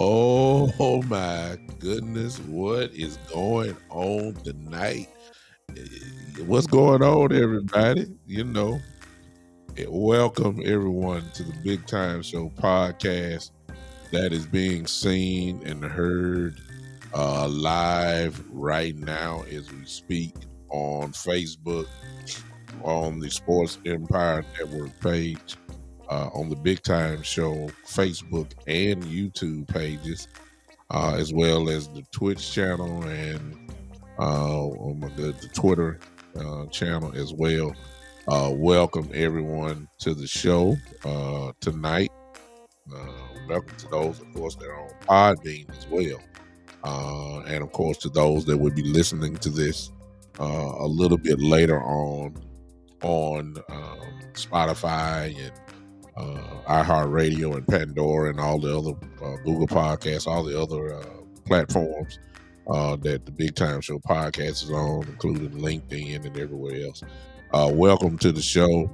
Oh, oh my goodness, what is going on tonight? What's going on, everybody? Welcome everyone to the Big Time Show podcast that is being seen and heard live right now as we speak on Facebook, on the Sports Empire Network page, on the Big Time Show Facebook and YouTube pages, as well as the Twitch channel and oh my god, the Twitter channel as well. Welcome everyone to the show tonight. Welcome to those, of course, that are on Podbean as well, and of course to those that will be listening to this a little bit later on Spotify and iHeartRadio and Pandora and all the other Google Podcasts, all the other platforms that the Big Time Show podcast is on, including LinkedIn and everywhere else. Welcome to the show.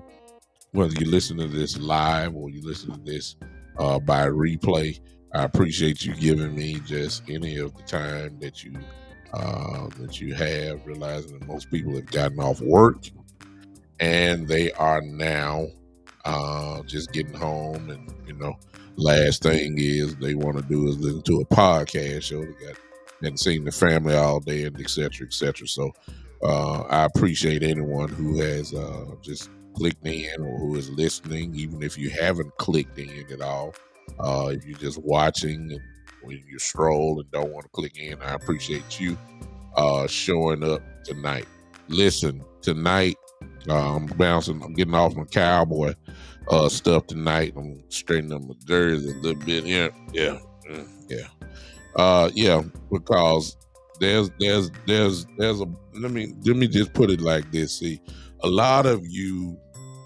Whether you listen to this live or you listen to this by replay, I appreciate you giving me just any of the time that you have, realizing that most people have gotten off work and they are now just getting home, and last thing is they want to do is listen to a podcast show. They hadn't seen the family all day, and et cetera, et cetera. So I appreciate anyone who has just clicked in or who is listening, even if you haven't clicked in at all. If you're just watching and when you stroll and don't want to click in, I appreciate you showing up tonight. Listen, tonight I'm getting off my cowboy stuff tonight. I'm straightening up my jersey a little bit. Yeah. Because there's a let me just put it like this. See, a lot of you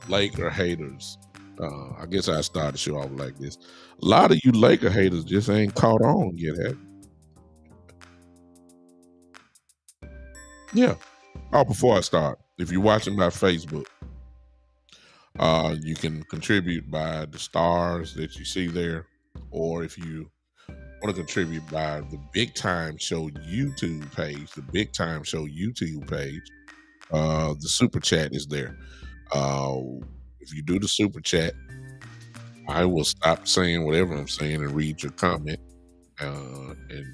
Laker haters, I guess I started the show off like this. A lot of you Laker haters just ain't caught on yet, have you? Yeah. Oh, before I start, if you're watching by Facebook, you can contribute by the stars that you see there, or if you want to contribute by the Big Time Show YouTube page, the super chat is there. If you do the super chat, I will stop saying whatever I'm saying and read your comment. And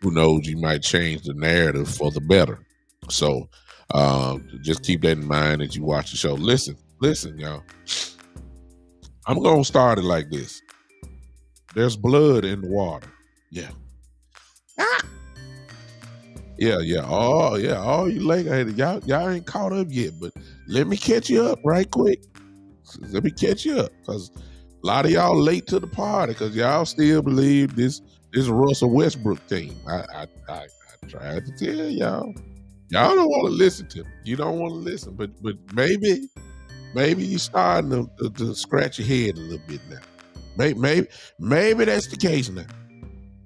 who knows, you might change the narrative for the better. So just keep that in mind as you watch the show. Listen, y'all. I'm going to start it like this. There's blood in the water. Yeah. Yeah. Oh, yeah. All you Laker haters, y'all ain't caught up yet, but let me catch you up right quick. Let me catch you up, because a lot of y'all late to the party because y'all still believe this Russell Westbrook team. I tried to tell y'all. Y'all don't want to listen to me. You don't want to listen, but maybe you starting to scratch your head a little bit now. Maybe that's the case now.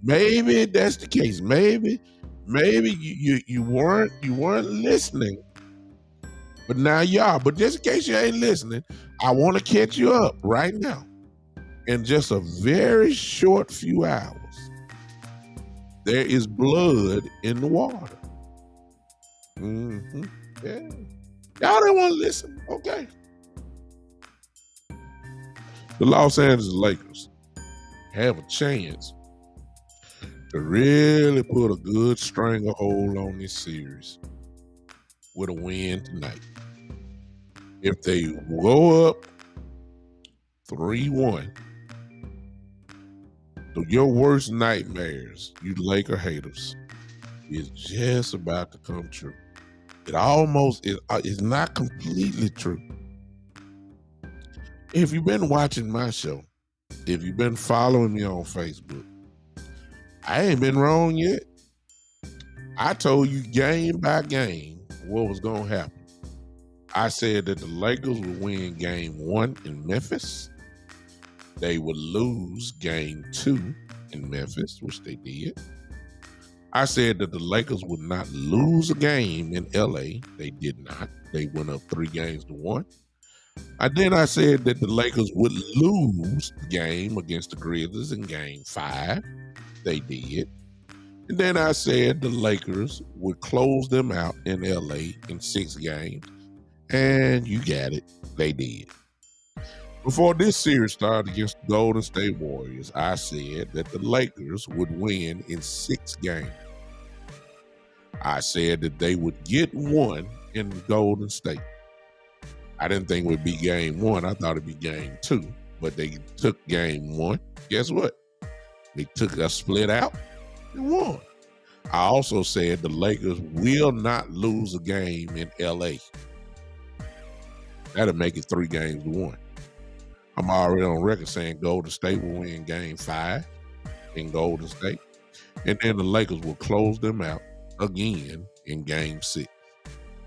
Maybe that's the case. Maybe you weren't listening, but now you are. But just in case you ain't listening, I want to catch you up right now. In just a very short few hours, there is blood in the water. Mm-hmm. Yeah. Y'all don't want to listen. Okay. The Los Angeles Lakers have a chance to really put a good stranglehold on this series with a win tonight. If they go up 3-1, your worst nightmares, you Laker haters, is just about to come true. It almost is not completely true. If you've been watching my show, if you've been following me on Facebook, I ain't been wrong yet. I told you game by game what was going to happen. I said that the Lakers would win game 1 in Memphis. They would lose game 2 in Memphis, which they did. I said that the Lakers would not lose a game in LA. They did not. They went up 3-1. Then I said that the Lakers would lose the game against the Grizzlies in game 5. They did. And then I said the Lakers would close them out in LA in 6 games. And you got it. They did. Before this series started against the Golden State Warriors, I said that the Lakers would win in 6 games. I said that they would get 1 in Golden State. I didn't think it would be game 1. I thought it'd be game 2. But they took game 1. Guess what? They took a split out and won. I also said the Lakers will not lose a game in LA. That'll make it 3-1. I'm already on record saying Golden State will win game 5 in Golden State. And then the Lakers will close them out again in game 6.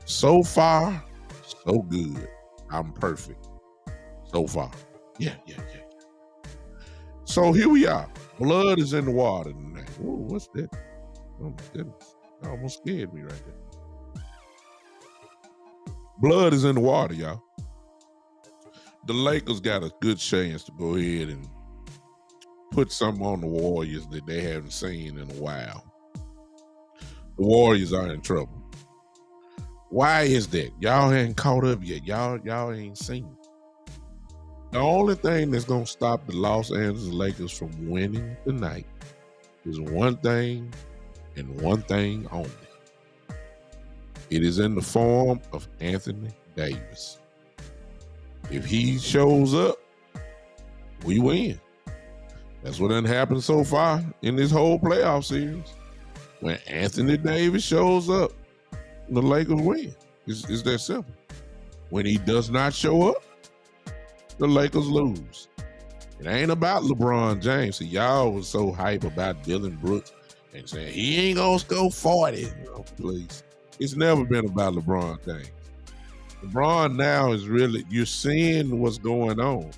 So far, so good. I'm perfect. So far. Yeah. So here we are. Blood is in the water tonight. Ooh, what's that? Oh my goodness. That almost scared me right there. Blood is in the water, y'all. The Lakers got a good chance to go ahead and put something on the Warriors that they haven't seen in a while. The Warriors are in trouble. Why is that? Y'all ain't caught up yet. Y'all ain't seen it. The only thing that's going to stop the Los Angeles Lakers from winning tonight is one thing and one thing only. It is in the form of Anthony Davis. If he shows up, we win. That's what done happened so far in this whole playoff series. When Anthony Davis shows up, the Lakers win. It's that simple. When he does not show up, the Lakers lose. It ain't about LeBron James. See, y'all was so hype about Dillon Brooks and saying he ain't gonna score 40. Oh, please. It's never been about LeBron James. LeBron now is really, you're seeing what's going on.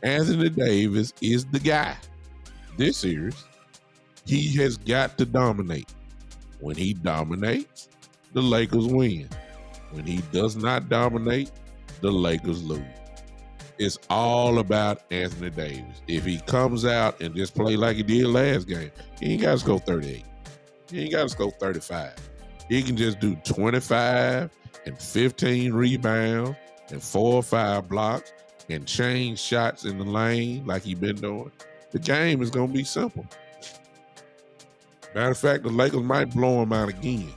Anthony Davis is the guy. This series, he has got to dominate. When he dominates, the Lakers win. When he does not dominate, the Lakers lose. It's all about Anthony Davis. If he comes out and just play like he did last game, he ain't got to score 38. He ain't got to score 35. He can just do 25 and 15 rebounds and 4 or 5 blocks and change shots in the lane like he been doing. The game is going to be simple. Matter of fact, the Lakers might blow him out again.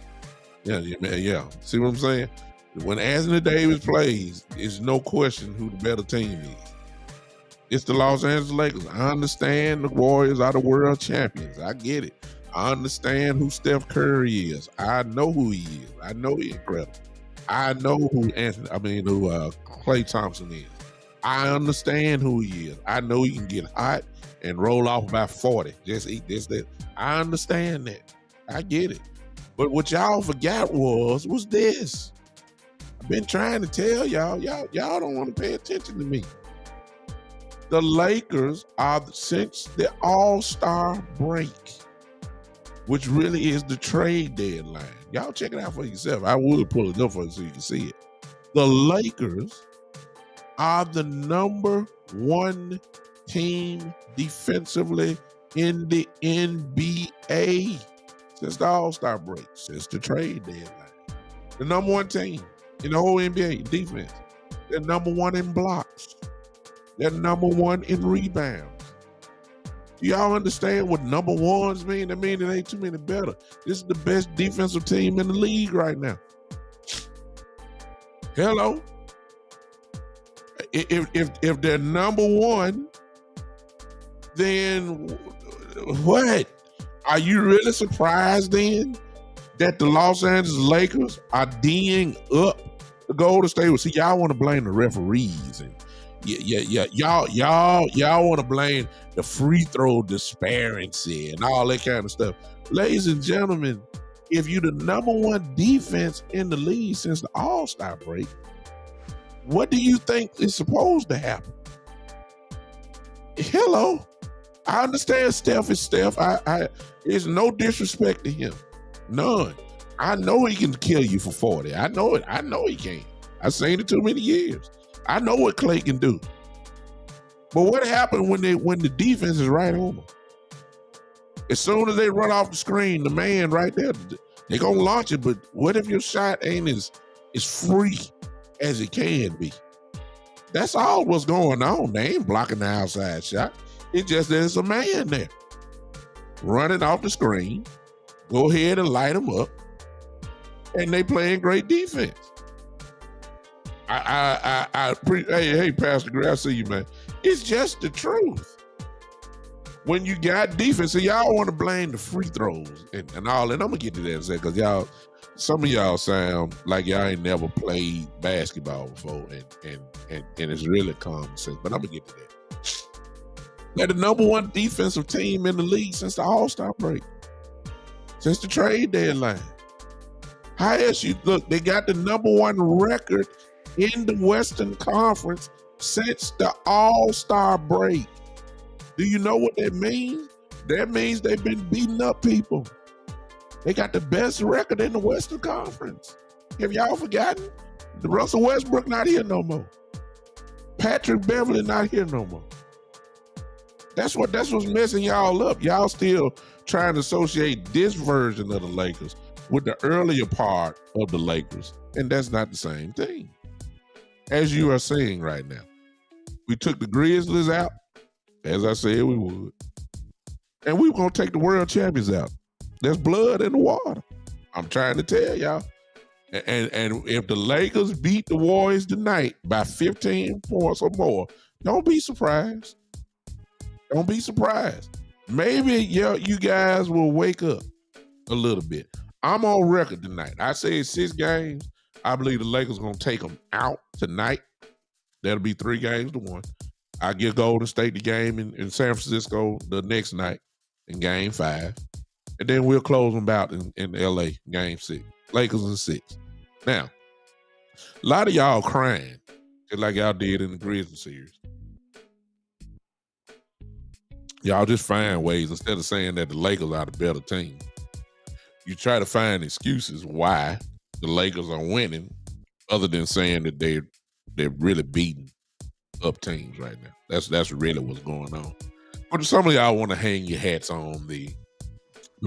Yeah. See what I'm saying? When Anthony Davis plays, it's no question who the better team is. It's the Los Angeles Lakers. I understand the Warriors are the world champions. I get it. I understand who Steph Curry is. I know who he is. I know he's incredible. I know who Klay Thompson is. I understand who he is. I know he can get hot and roll off about 40. Just eat this, that. I understand that. I get it. But what y'all forgot was this. I've been trying to tell y'all don't want to pay attention to me. The Lakers are, since the All-Star break, which really is the trade deadline. Y'all check it out for yourself. I would pull it up for you so you can see it. The Lakers are the number one team defensively in the NBA since the All-Star break, since the trade deadline. The number one team in the whole NBA defense. They're number one in blocks. They're number one in rebounds. Do y'all understand what number ones mean? That means it ain't too many better. This is the best defensive team in the league right now. Hello? If they're number one, then what? Are you really surprised then that the Los Angeles Lakers are D'ing up the Golden State? See, y'all want to blame the referees and y'all want to blame the free throw disparity and all that kind of stuff. Ladies and gentlemen, if you're the number one defense in the league since the All-Star break, what do you think is supposed to happen? Hello? I understand Steph is Steph. There's no disrespect to him. None. I know he can kill you for 40. I know it. I know he can. I've seen it too many years. I know what Clay can do. But what happened when the defense is right on them? As soon as they run off the screen, the man right there, they're going to launch it. But what if your shot ain't as free as it can be? That's all what's going on. They ain't blocking the outside shot. It's just there's a man there running off the screen. Go ahead and light them up. And they playing great defense. Hey, Pastor Gray, I see you, man. It's just the truth. When you got defense, so y'all want to blame the free throws and all, and I'm gonna get to that in a second, because some of y'all sound like y'all ain't never played basketball before, and it's really common sense. But I'm gonna get to that. They're the number one defensive team in the league since the All-Star break, since the trade deadline. How else you look? They got the number one record in the Western Conference since the All-Star break. Do you know what that means? That means they've been beating up people. They got the best record in the Western Conference. Have y'all forgotten? The Russell Westbrook not here no more. Patrick Beverly not here no more. That's what's messing y'all up. Y'all still trying to associate this version of the Lakers with the earlier part of the Lakers, and that's not the same thing. As you are saying right now, we took the Grizzlies out, as I said we would, and we were going to take the world champions out. There's blood in the water. I'm trying to tell y'all. And if the Lakers beat the Warriors tonight by 15 points or more, don't be surprised. Don't be surprised. Maybe you guys will wake up a little bit. I'm on record tonight. I said 6 games. I believe the Lakers going to take them out tonight. That'll be 3-1. I give Golden State the game in San Francisco the next night in game 5. And then we'll close them out in LA, game 6. Lakers in 6. Now, a lot of y'all crying, just like y'all did in the Grizzlies series. Y'all just find ways, instead of saying that the Lakers are the better team, you try to find excuses why the Lakers are winning, other than saying that they're really beating up teams right now. That's really what's going on. But some of y'all want to hang your hats on the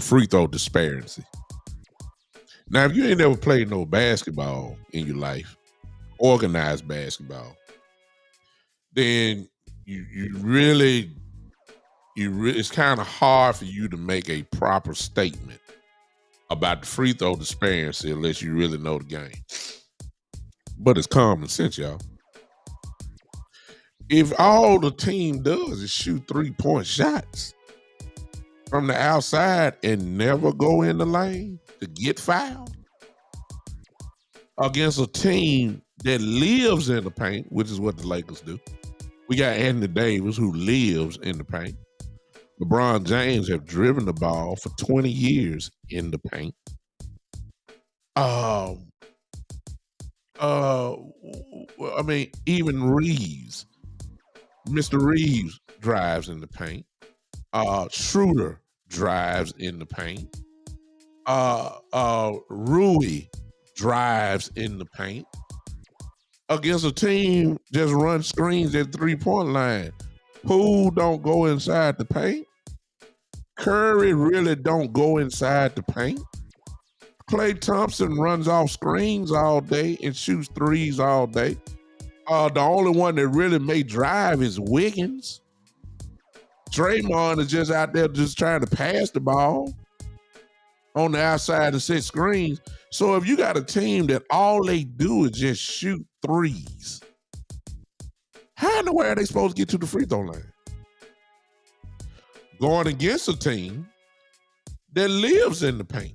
free throw disparity. Now, if you ain't never played no basketball in your life, organized basketball, then you really it's kind of hard for you to make a proper statement about the free throw disparity unless you really know the game. But it's common sense, y'all. If all the team does is shoot 3-point shots from the outside and never go in the lane to get fouled against a team that lives in the paint, which is what the Lakers do. We got Anthony Davis, who lives in the paint. LeBron James have driven the ball for 20 years in the paint. Um, I mean, even Reeves, Mr. Reeves drives in the paint. Schroeder drives in the paint. Rui drives in the paint. Against a team just run screens at 3-point line. Poole don't go inside the paint. Curry really don't go inside the paint. Klay Thompson runs off screens all day and shoots threes all day. The only one that really may drive is Wiggins. Draymond is just out there just trying to pass the ball on the outside to set screens. So if you got a team that all they do is just shoot threes, how in the world are they supposed to get to the free throw line? Going against a team that lives in the paint.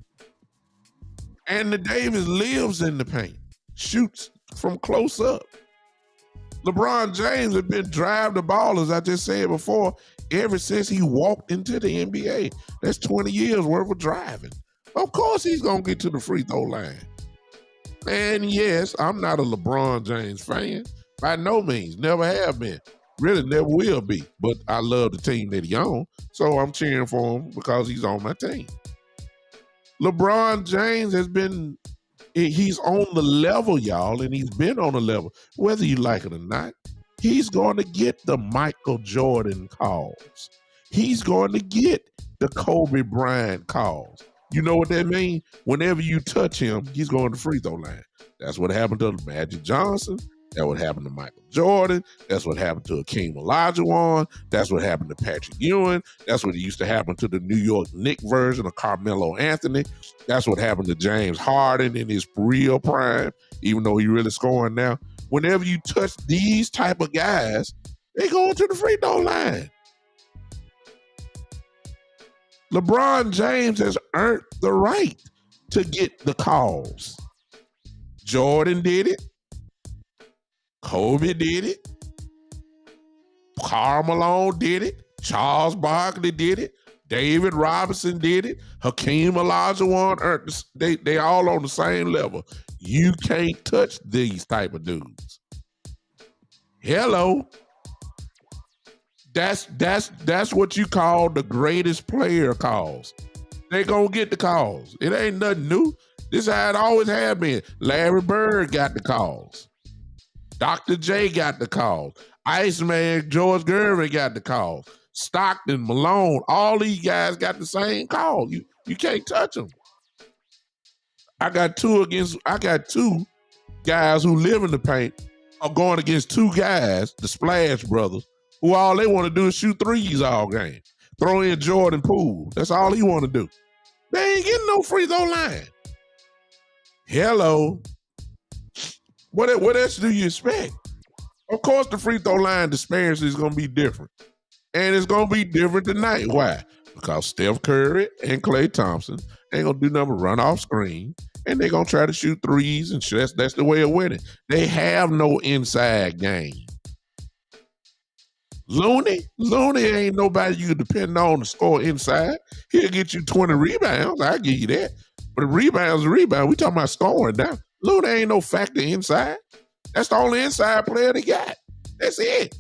Anthony Davis lives in the paint, shoots from close up. LeBron James has been driving the ball, as I just said before, ever since he walked into the NBA. That's 20 years worth of driving. Of course he's going to get to the free throw line. And yes, I'm not a LeBron James fan. By no means. Never have been. Really never will be. But I love the team that he's on, so I'm cheering for him because he's on my team. LeBron James he's on the level, y'all, and he's been on the level. Whether you like it or not, he's going to get the Michael Jordan calls. He's going to get the Kobe Bryant calls. You know what that means? Whenever you touch him, he's going to free throw line. That's what happened to Magic Johnson. That's what happened to Michael Jordan. That's what happened to Akeem Olajuwon. That's what happened to Patrick Ewing. That's what used to happen to the New York Knicks version of Carmelo Anthony. That's what happened to James Harden in his real prime, even though he's really scoring now. Whenever you touch these type of guys, they go to the free throw line. LeBron James has earned the right to get the calls. Jordan did it. Kobe did it. Karl Malone did it. Charles Barkley did it. David Robinson did it. Hakeem Olajuwon, they all on the same level. You can't touch these type of dudes. Hello. That's what you call the greatest player calls. They gonna get the calls. It ain't nothing new. This is how it always have been. Larry Bird got the calls. Dr. J got the calls. Iceman George Gervin got the calls. Stockton, Malone, all these guys got the same call. You can't touch them. I got two guys who live in the paint are going against two guys, the Splash Brothers, who all they want to do is shoot threes all game. Throw in Jordan Poole. That's all he want to do. They ain't getting no free throw line. Hello. What else do you expect? Of course, the free throw line disparity is going to be different. And it's going to be different tonight. Why? Because Steph Curry and Klay Thompson ain't going to do nothing but run off screen. And they're going to try to shoot threes. And that's the way of winning. They have no inside game. Looney ain't nobody you can depend on to score inside. He'll get you 20 rebounds. I'll give you that. But rebounds. We talking about scoring now. Looney ain't no factor inside. That's the only inside player they got. That's it.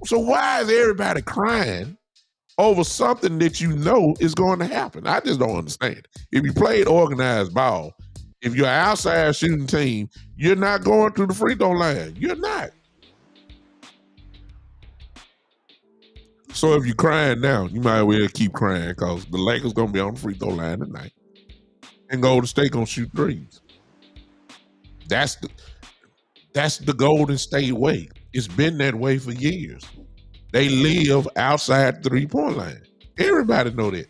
So why is everybody crying over something that you know is going to happen? I just don't understand. If you played organized ball, if you're an outside shooting team, you're not going to the free throw line. You're not. So if you're crying now, you might as well keep crying because the Lakers going to be on the free throw line tonight. And Golden State going to shoot threes. That's the Golden State way. It's been that way for years. They live outside the 3-point line. Everybody know that.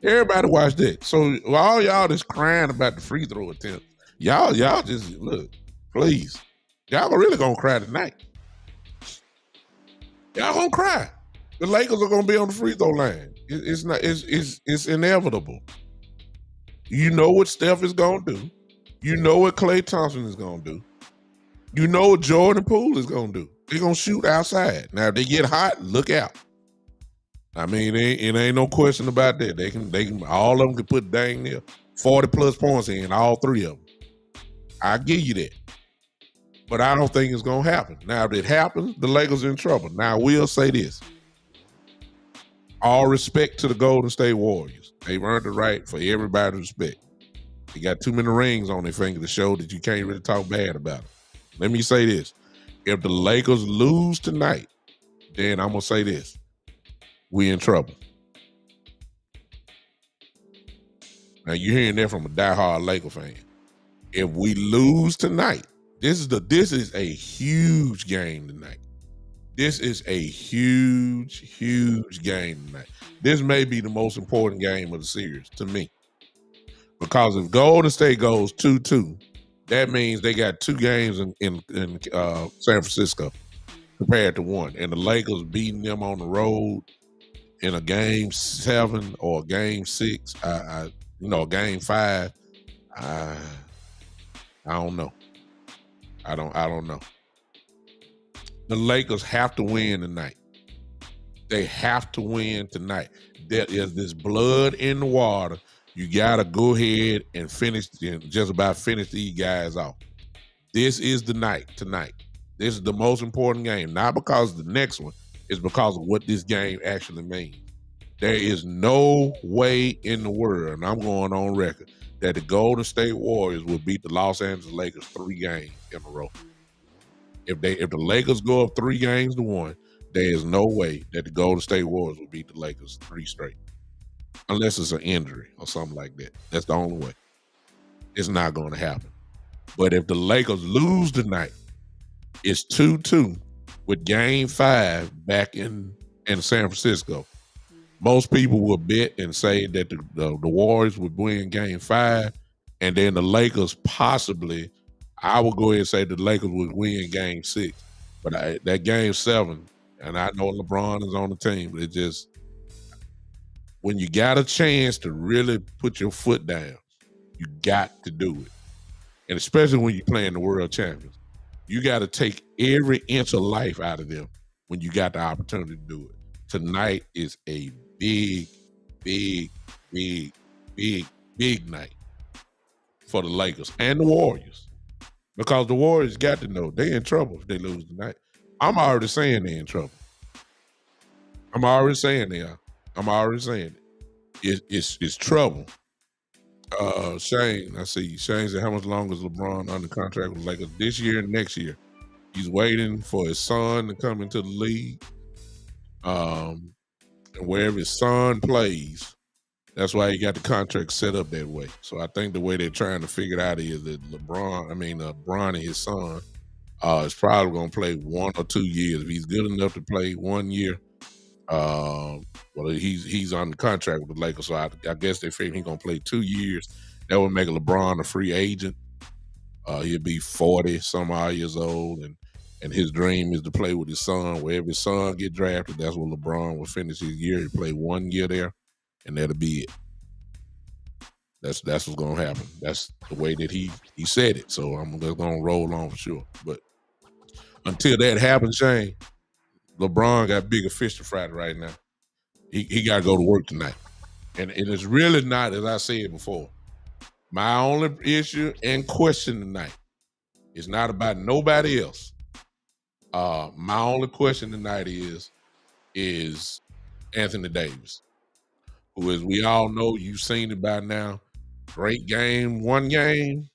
Everybody watch that. So all y'all that's crying about the free throw attempt, y'all just look, please. Y'all really gonna cry tonight. Y'all gonna cry. The Lakers are gonna be on the free throw line. It's inevitable. You know what Steph is gonna do. You know what Klay Thompson is gonna do. You know what Jordan Poole is gonna do. They're gonna shoot outside. Now if they get hot, look out. I mean, it ain't no question about that. They can all of them can put dang near 40 plus points in all three of them. I give you that. But I don't think it's going to happen. Now, if it happens, the Lakers are in trouble. Now, we'll say this. All respect to the Golden State Warriors. They've earned the right for everybody to respect. They got too many rings on their finger to show that you can't really talk bad about them. Let me say this. If the Lakers lose tonight, then I'm going to say this. We in trouble. Now, you're hearing that from a diehard Laker fan. If we lose tonight, this is a huge game tonight. This is a huge, huge game tonight. This may be the most important game of the series to me. Because if Golden State goes 2-2, that means they got 2 games in San Francisco compared to 1. And the Lakers beating them on the road in a game 7 or a game 6, a game 5, I don't know. I don't know. The Lakers have to win tonight. They have to win tonight. There is this blood in the water. You got to go ahead and just about finish these guys off. This is the night tonight. This is the most important game. Not because of the next one. It's because of what this game actually means. There is no way in the world, and I'm going on record, that the Golden State Warriors will beat the Los Angeles Lakers 3 games in a row. If the Lakers go up 3 games to 1, there is no way that the Golden State Warriors will beat the Lakers 3 straight. Unless it's an injury or something like that. That's the only way. It's not going to happen. But if the Lakers lose tonight, it's 2-2 with game 5 back in San Francisco. Most people will bet and say that the Warriors would win game 5, and then the Lakers possibly, I would go ahead and say the Lakers would win game 6. But that game 7, and I know LeBron is on the team, but it just, when you got a chance to really put your foot down, you got to do it. And especially when you're playing the world champions, you got to take every inch of life out of them when you got the opportunity to do it. Tonight is a big, big, big, big, big night for the Lakers and the Warriors. Because the Warriors got to know they're in trouble if they lose tonight. I'm already saying they're in trouble. I'm already saying they are. I'm already saying it. It's trouble. Shane, I see. Shane said, how much longer is LeBron under contract with the Lakers? This year and next year. He's waiting for his son to come into the league. And wherever his son plays, that's why he got the contract set up that way. So I think the way they're trying to figure it out is that Bron and his son is probably going to play 1 or 2 years. If he's good enough to play 1 year, he's on the contract with the Lakers. So I guess they figure he's going to play 2 years. That would make LeBron a free agent. He'll be 40 some odd years old, and his dream is to play with his son. Wherever his son get drafted, that's where LeBron will finish his year. He play 1 year there, and that'll be it. That's what's gonna happen. That's the way that he said it. So I'm just gonna roll on for sure. But until that happens, Shane, LeBron got bigger fish to fry right now. He got to go to work tonight, and it's really not, as I said before. My only issue and question tonight is not about nobody else. My only question tonight is Anthony Davis, who, as we all know, you've seen it by now. Great game, 1 game,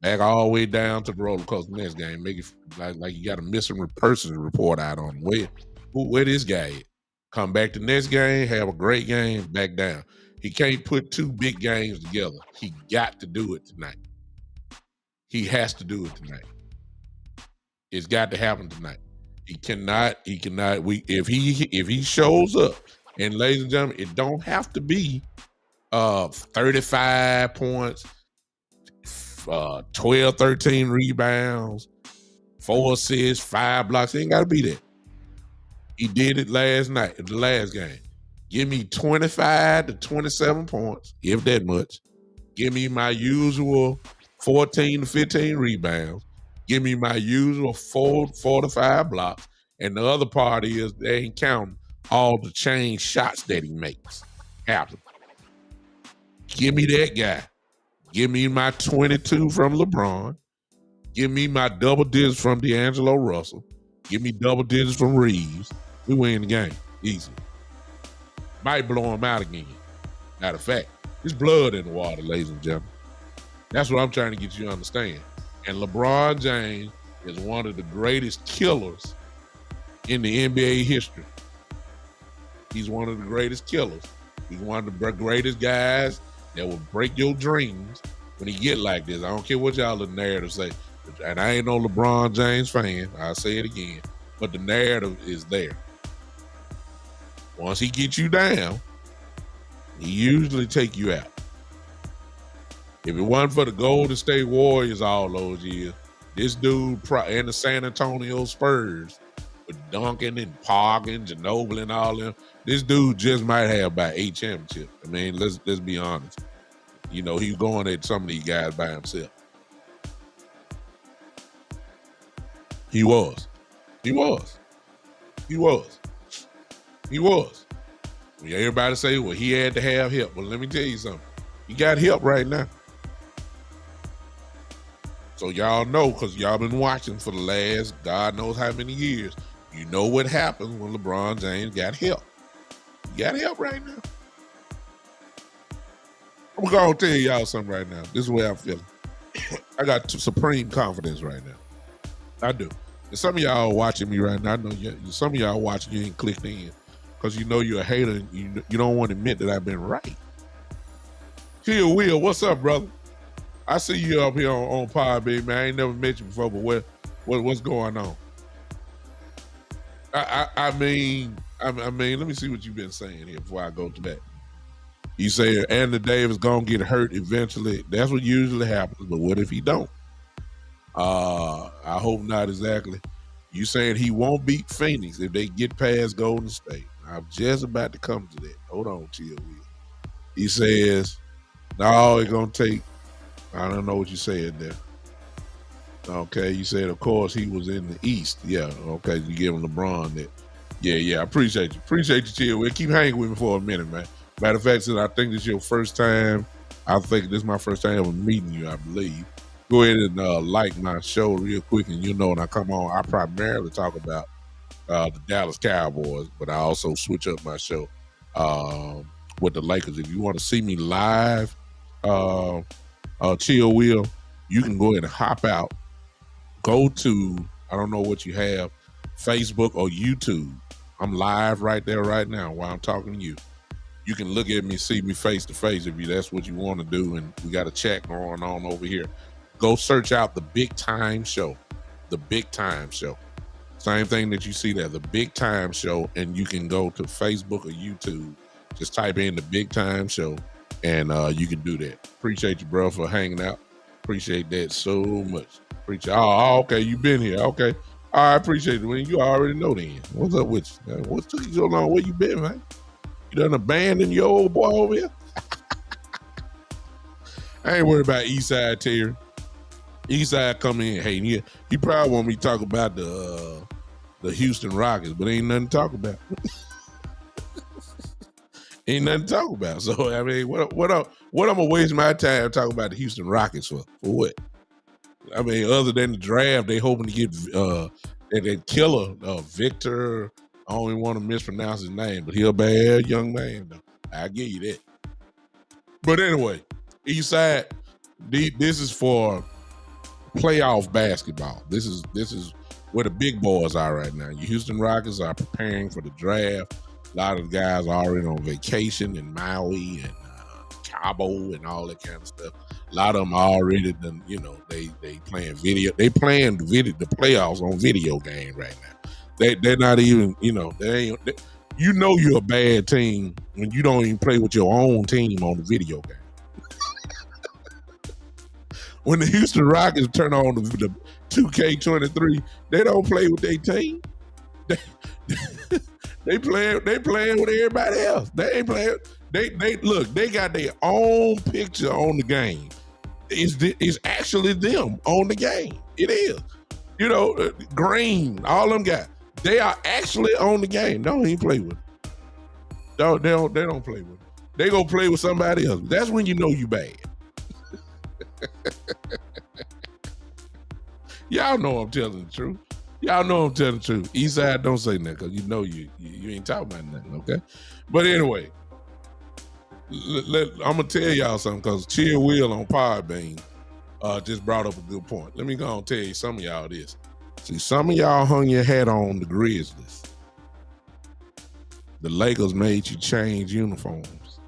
back all the way down to the roller coaster next game. Make it like you got a missing person report out on him. Where this guy at? Come back to next game, have a great game, back down. He can't put 2 big games together. He got to do it tonight. He has to do it tonight. It's got to happen tonight. He cannot. If he shows up, and ladies and gentlemen, it don't have to be 35 points, 12, 13 rebounds, 4 assists, 5 blocks. It ain't got to be that. He did it last night in the last game. Give me 25 to 27 points, if that much. Give me my usual 14 to 15 rebounds. Give me my usual 4 to 5 blocks. And the other part is they ain't counting all the chain shots that he makes happen. Give me that guy. Give me my 22 from LeBron. Give me my double digits from D'Angelo Russell. Give me double digits from Reeves. We win the game. Easy. Might blow him out again. Matter of fact, there's blood in the water, ladies and gentlemen. That's what I'm trying to get you to understand. And LeBron James is one of the greatest killers in the NBA history. He's one of the greatest killers. He's one of the greatest guys that will break your dreams when he get like this. I don't care what y'all the narrative say. And I ain't no LeBron James fan. I'll say it again. But the narrative is there. Once he gets you down, he usually take you out. If it wasn't for the Golden State Warriors all those years, this dude and the San Antonio Spurs with Duncan and Park and Ginobili and all them, this dude just might have about 8 championships. I mean, let's be honest. You know, he's going at some of these guys by himself. He was. Everybody say, well, he had to have help. Well, let me tell you something. He got help right now. So y'all know, because y'all been watching for the last God knows how many years. You know what happens when LeBron James got help. He got help right now. I'm going to tell y'all something right now. This is the way I'm feeling. I got supreme confidence right now. I do. And some of y'all watching me right now, I know some of y'all watching, you ain't clicked in because you know you're a hater and you don't want to admit that I've been right. Chill Will, what's up, brother? I see you up here on Pod, baby, man. I ain't never met you before, but what's going on? I mean, let me see what you've been saying here before I go to that. You say Anthony Davis gonna get hurt eventually. That's what usually happens, but what if he don't? I hope not exactly. You saying he won't beat Phoenix if they get past Golden State. I'm just about to come to that. Hold on, chill, Will. He says, no, it's gonna take, I don't know what you said there. Okay, you said, of course, he was in the East. Yeah, okay, you give him LeBron that. Yeah, I appreciate you. Appreciate you, chill. We'll keep hanging with me for a minute, man. Matter of fact, since I think this is your first time, I think this is my first time ever meeting you, I believe. Go ahead and like my show real quick, and you know when I come on, I primarily talk about the Dallas Cowboys, but I also switch up my show with the Lakers. If you want to see me live, Chill Will, you can go ahead and hop out. Go to, I don't know what you have, Facebook or YouTube. I'm live right there right now while I'm talking to you. You can look at me, see me face to face if that's what you want to do, and we got a chat going on over here. Go search out The Big Time Show. The Big Time Show. Same thing that you see there, The Big Time Show, and you can go to Facebook or YouTube. Just type in The Big Time Show, and you can do that. Appreciate you, bro, for hanging out. Appreciate that so much. Appreciate. Oh, okay, you been here. Okay. I appreciate it. When you already know then. What's up with you? What took you so long? Where you been, man? You done abandoned your old boy over here? I ain't worried about Eastside Terry. Eastside come in hating. He probably want me to talk about the Houston Rockets, but ain't nothing to talk about. Ain't nothing to talk about. So I mean, what I'm gonna waste my time talking about the Houston Rockets for? For what? I mean, other than the draft, they hoping to get that killer Victor. I don't even want to mispronounce his name, but he a bad young man, though. I give you that. But anyway, Eastside, this is for playoff basketball. This is where the big boys are right now. Your Houston Rockets are preparing for the draft. A lot of the guys are already on vacation in Maui and Cabo and all that kind of stuff. A lot of them are already done, they playing video. They playing the playoffs on video game right now. They're not even, you're a bad team when you don't even play with your own team on the video game. When the Houston Rockets turn on the 2K23, they don't play with their team. They playing with everybody else. They ain't playing. They got their own picture on the game. It's actually them on the game. It is. Green, all them guys. They are actually on the game. No, he ain't play with them. They don't play with them. They gonna play with somebody else. That's when you know you bad. Y'all know I'm telling the truth. Y'all know I'm telling the truth. East side don't say nothing because you know you ain't talking about nothing, okay? But anyway, I'm gonna tell y'all something because Chill Will on Podbean just brought up a good point. Let me go and tell you some of y'all this. See, some of y'all hung your hat on the Grizzlies. The Lakers made you change uniforms.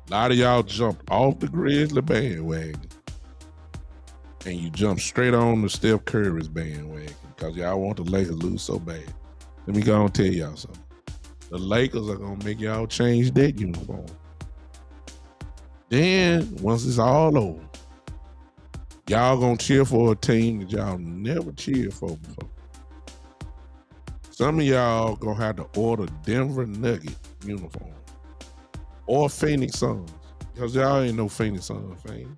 A lot of y'all jumped off the Grizzly bandwagon and you jumped straight on the Steph Curry's bandwagon because y'all want the Lakers to lose so bad. Let me go and tell y'all something. The Lakers are gonna make y'all change that uniform. Then once it's all over, y'all gonna cheer for a team that y'all never cheered for before. Some of y'all gonna have to order Denver Nugget uniform or Phoenix Suns because y'all ain't no Phoenix Suns fan.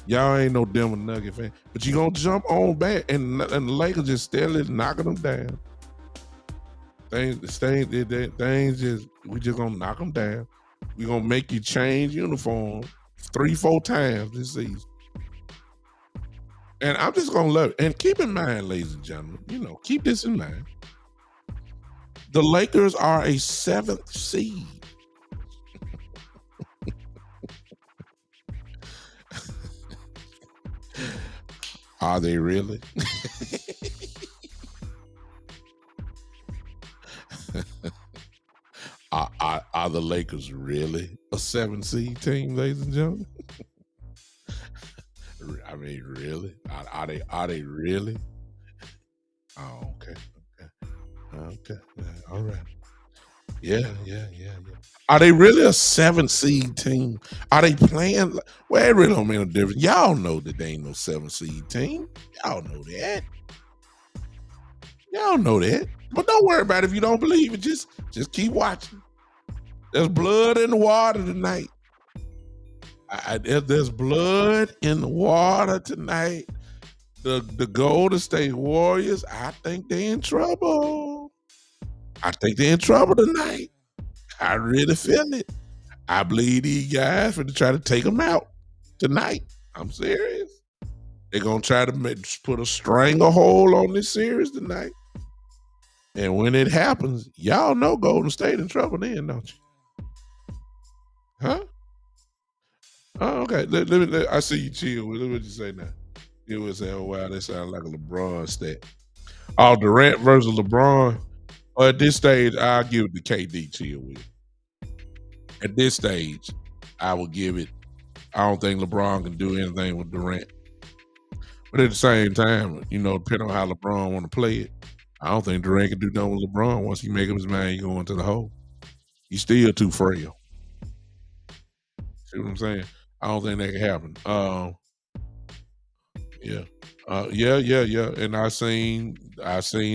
Y'all ain't no Denver Nugget fan, but you gonna jump on back and the Lakers just steadily knocking them down. Things just we just gonna knock them down. We gonna make you change uniform 3-4 times this season. And I'm just gonna love it. And keep in mind, ladies and gentlemen, keep this in mind. The Lakers are a 7th seed. Are they really? Are the Lakers really a 7 seed team, ladies and gentlemen? I mean, really? Are they really? Oh, okay. All right. Yeah. Are they really a 7 seed team? Are they playing? Well, it really don't make no difference. Y'all know that they ain't no 7 seed team. Y'all know that. But don't worry about it if you don't believe it. Just keep watching. There's blood in the water tonight. There's blood in the water tonight. The Golden State Warriors, I think they're in trouble. I think they're in trouble tonight. I really feel it. I believe these guys are to try to take them out tonight. I'm serious. They're going to try to put a stranglehold on this series tonight. And when it happens, y'all know Golden State in trouble then, don't you? Huh? Oh, okay. I see you chill. What you say now? You would say, oh, wow, that sounds like a LeBron stat. Oh, Durant versus LeBron. Well, at this stage, I'll give it to KD chill with. At this stage, I will give it. I don't think LeBron can do anything with Durant. But at the same time, depending on how LeBron want to play it, I don't think Durant can do nothing with LeBron. Once he make up his mind, he going to the hole. He's still too frail. See what I'm saying? I don't think that can happen. Yeah. And I seen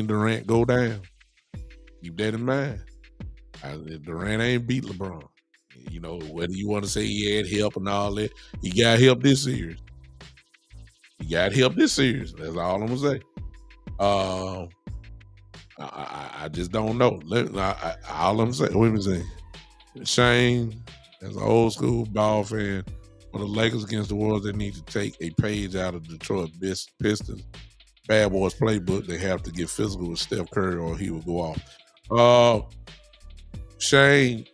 Durant go down. Keep that in mind. Durant ain't beat LeBron. Whether you want to say he had help and all that, he got help this series. That's all I'm gonna say. I just don't know. All I'm saying, what am I saying? Shane, as an old school ball fan, for the Lakers against the Warriors, they need to take a page out of Detroit Pistons Bad Boys playbook. They have to get physical with Steph Curry or he will go off. Shane,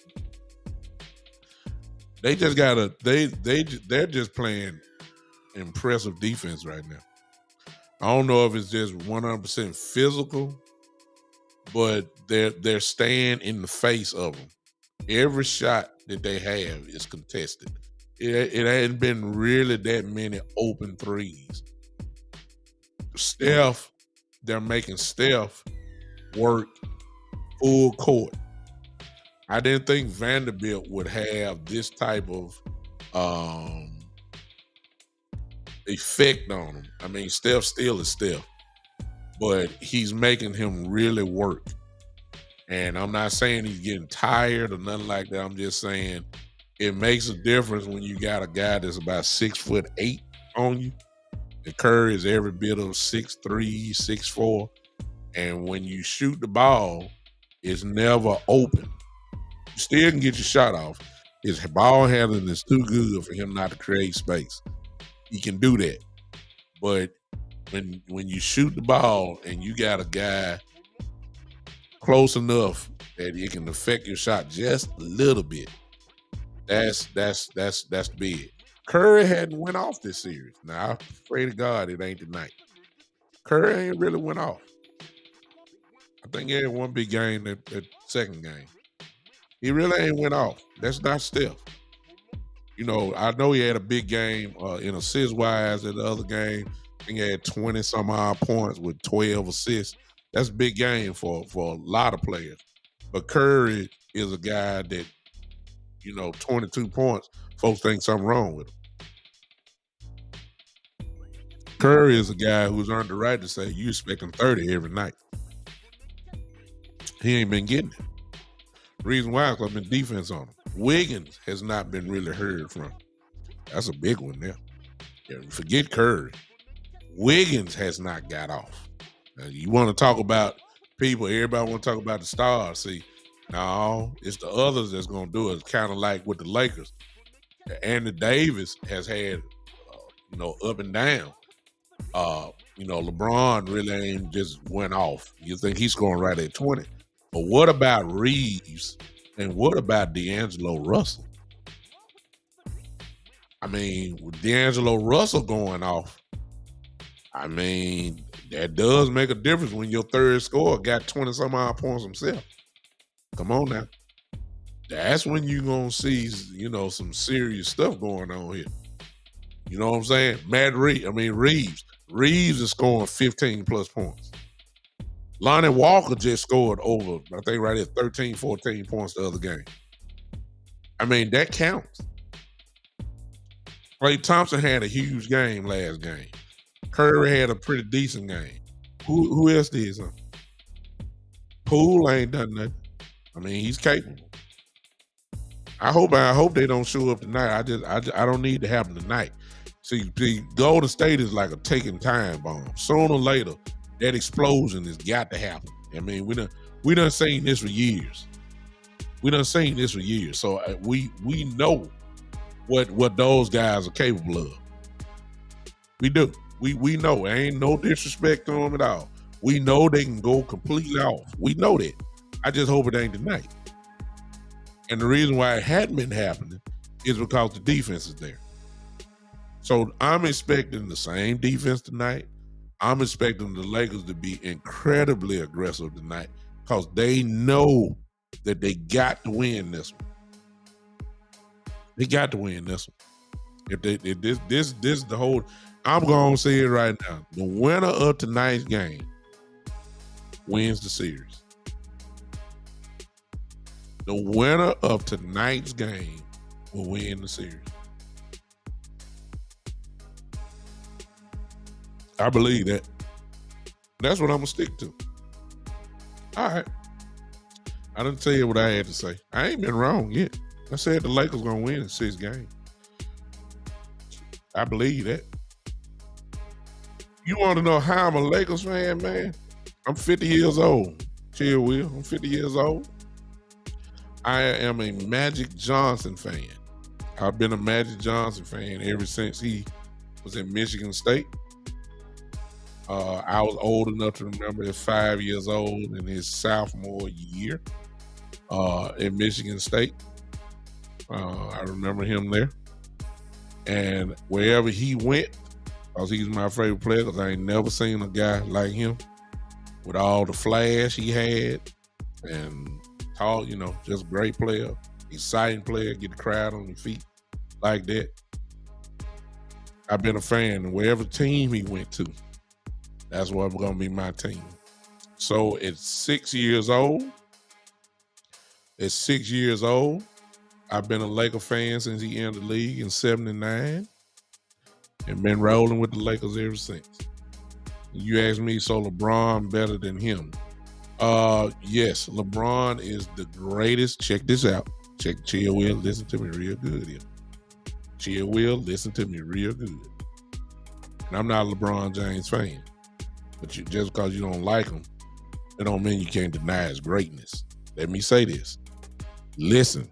they just gotta they're just playing impressive defense right now. I don't know if it's just 100% physical, but they're staying in the face of them. Every shot that they have is contested. It hadn't been really that many open threes. They're making Steph work full court. I didn't think Vanderbilt would have this type of effect on him. I mean, Steph still is Steph, but he's making him really work. And I'm not saying he's getting tired or nothing like that. I'm just saying it makes a difference when you got a guy that's about 6'8" on you. And Curry is every bit of 6'3", 6'4". And when you shoot the ball, it's never open. You still can get your shot off. His ball handling is too good for him not to create space. He can do that. But when you shoot the ball and you got a guy close enough that it can affect your shot just a little bit, that's big. Curry hadn't went off this series. Now, I pray to God it ain't tonight. Curry ain't really went off. I think he had one big game that second game. He really ain't went off. That's not Steph. You know, I know he had a big game in assist-wise at the other game. I think he had 20-some-odd points with 12 assists. That's a big game for a lot of players. But Curry is a guy that, 22 points, folks think something wrong with him. Curry is a guy who's earned the right to say you expect him 30 every night. He ain't been getting it. Reason why is I've been defense on him. Wiggins has not been really heard from. That's a big one there. Yeah, forget Curry. Wiggins has not got off. Now, you want to talk about people, everybody want to talk about the stars. See, no, it's the others that's going to do it. It's kind of like with the Lakers. Anthony Davis has had, up and down. LeBron really ain't just went off. You think he's scoring right at 20. But what about Reeves and what about D'Angelo Russell? I mean, with D'Angelo Russell going off, that does make a difference when your third scorer got 20-some-odd points himself. Come on now. That's when you're going to see, some serious stuff going on here. You know what I'm saying? Reeves. Reeves is scoring 15-plus points. Lonnie Walker just scored over, I think, right at 13, 14 points the other game. That counts. Klay Thompson had a huge game last game. Curry had a pretty decent game. Who else did something? Poole ain't done nothing. He's capable. I hope they don't show up tonight. I don't need to happen tonight. See, Golden State is like a ticking time bomb. Sooner or later, that explosion has got to happen. We done seen this for years. So we know what those guys are capable of. We do. We know. There ain't no disrespect to them at all. We know they can go completely off. We know that. I just hope it ain't tonight. And the reason why it hadn't been happening is because the defense is there. So I'm expecting the same defense tonight. I'm expecting the Lakers to be incredibly aggressive tonight because they know that they got to win this one. They got to win this one. If this the whole, I'm going to say it right now. The winner of tonight's game wins the series. The winner of tonight's game will win the series. I believe that. That's what I'm going to stick to. All right. I didn't tell you what I had to say. I ain't been wrong yet. I said the Lakers going to win in 6 games. I believe that. You want to know how I'm a Lakers fan, man? I'm 50 years old. Chill, Will. I'm 50 years old. I am a Magic Johnson fan. I've been a Magic Johnson fan ever since he was in Michigan State. I was old enough to remember at 5 years old in his sophomore year in Michigan State. I remember him there. And wherever he went, because he's my favorite player, because I ain't never seen a guy like him with all the flash he had and tall, just great player, exciting player, get the crowd on their feet like that. I've been a fan, and wherever team he went to, that's what's going to be my team. So at 6 years old, I've been a Laker fan since he entered the league in 79 and been rolling with the Lakers ever since. You ask me, so LeBron better than him? Yes, LeBron is the greatest. Check this out. Chill, Will, listen to me real good here. Chill, Will, listen to me real good. And I'm not a LeBron James fan. But just because you don't like him, it don't mean you can't deny his greatness. Let me say this. Listen.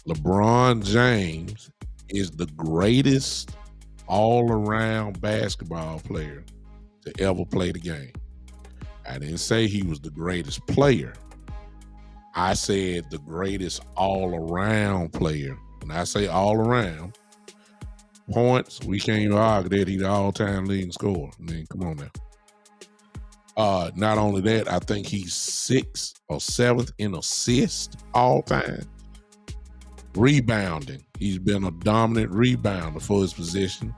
LeBron James is the greatest all-around basketball player to ever play the game. I didn't say he was the greatest player. I said the greatest all-around player. When I say all-around, points, we can't even argue that he's the all-time leading scorer. I mean, come on now. Not only that, I think he's 6th or 7th in assists all time. Rebounding, he's been a dominant rebounder for his position.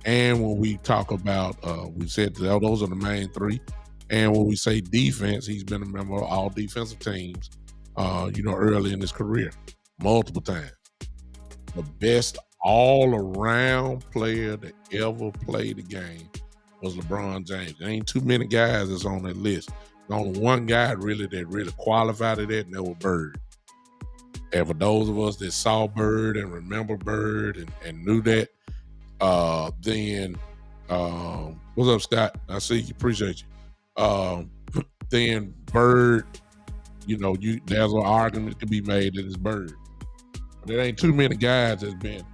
And when we talk about, we said those are the main three. And when we say defense, he's been a member of all defensive teams, early in his career, multiple times. The best all-around player that ever played the game was LeBron James. There ain't too many guys that's on that list. There's only one guy that really qualified to that, and that was Bird. And for those of us that saw Bird and remember Bird and knew that, then what's up, Scott? I see you, appreciate you. Then Bird, there's an argument to be made that it's Bird. But there ain't too many guys that's been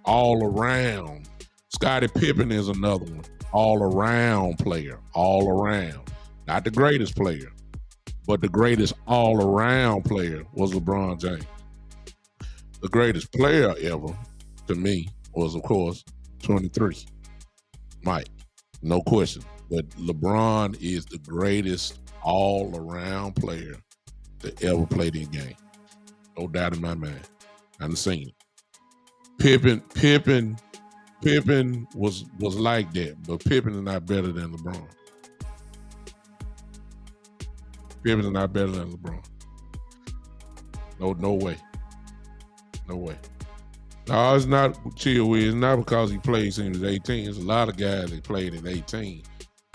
all around. Scottie Pippen is another one. All around player. All around. Not the greatest player, but the greatest all around player was LeBron James. The greatest player ever, to me, was, of course, 23. Mike. No question. But LeBron is the greatest all around player to ever play the game. No doubt in my mind. I've seen it. Pippen was like that, but Pippen is not better than LeBron. Pippen is not better than LeBron. No way. No way. No, it's not chill. It's not because he played since he was 18. There's a lot of guys that played at 18.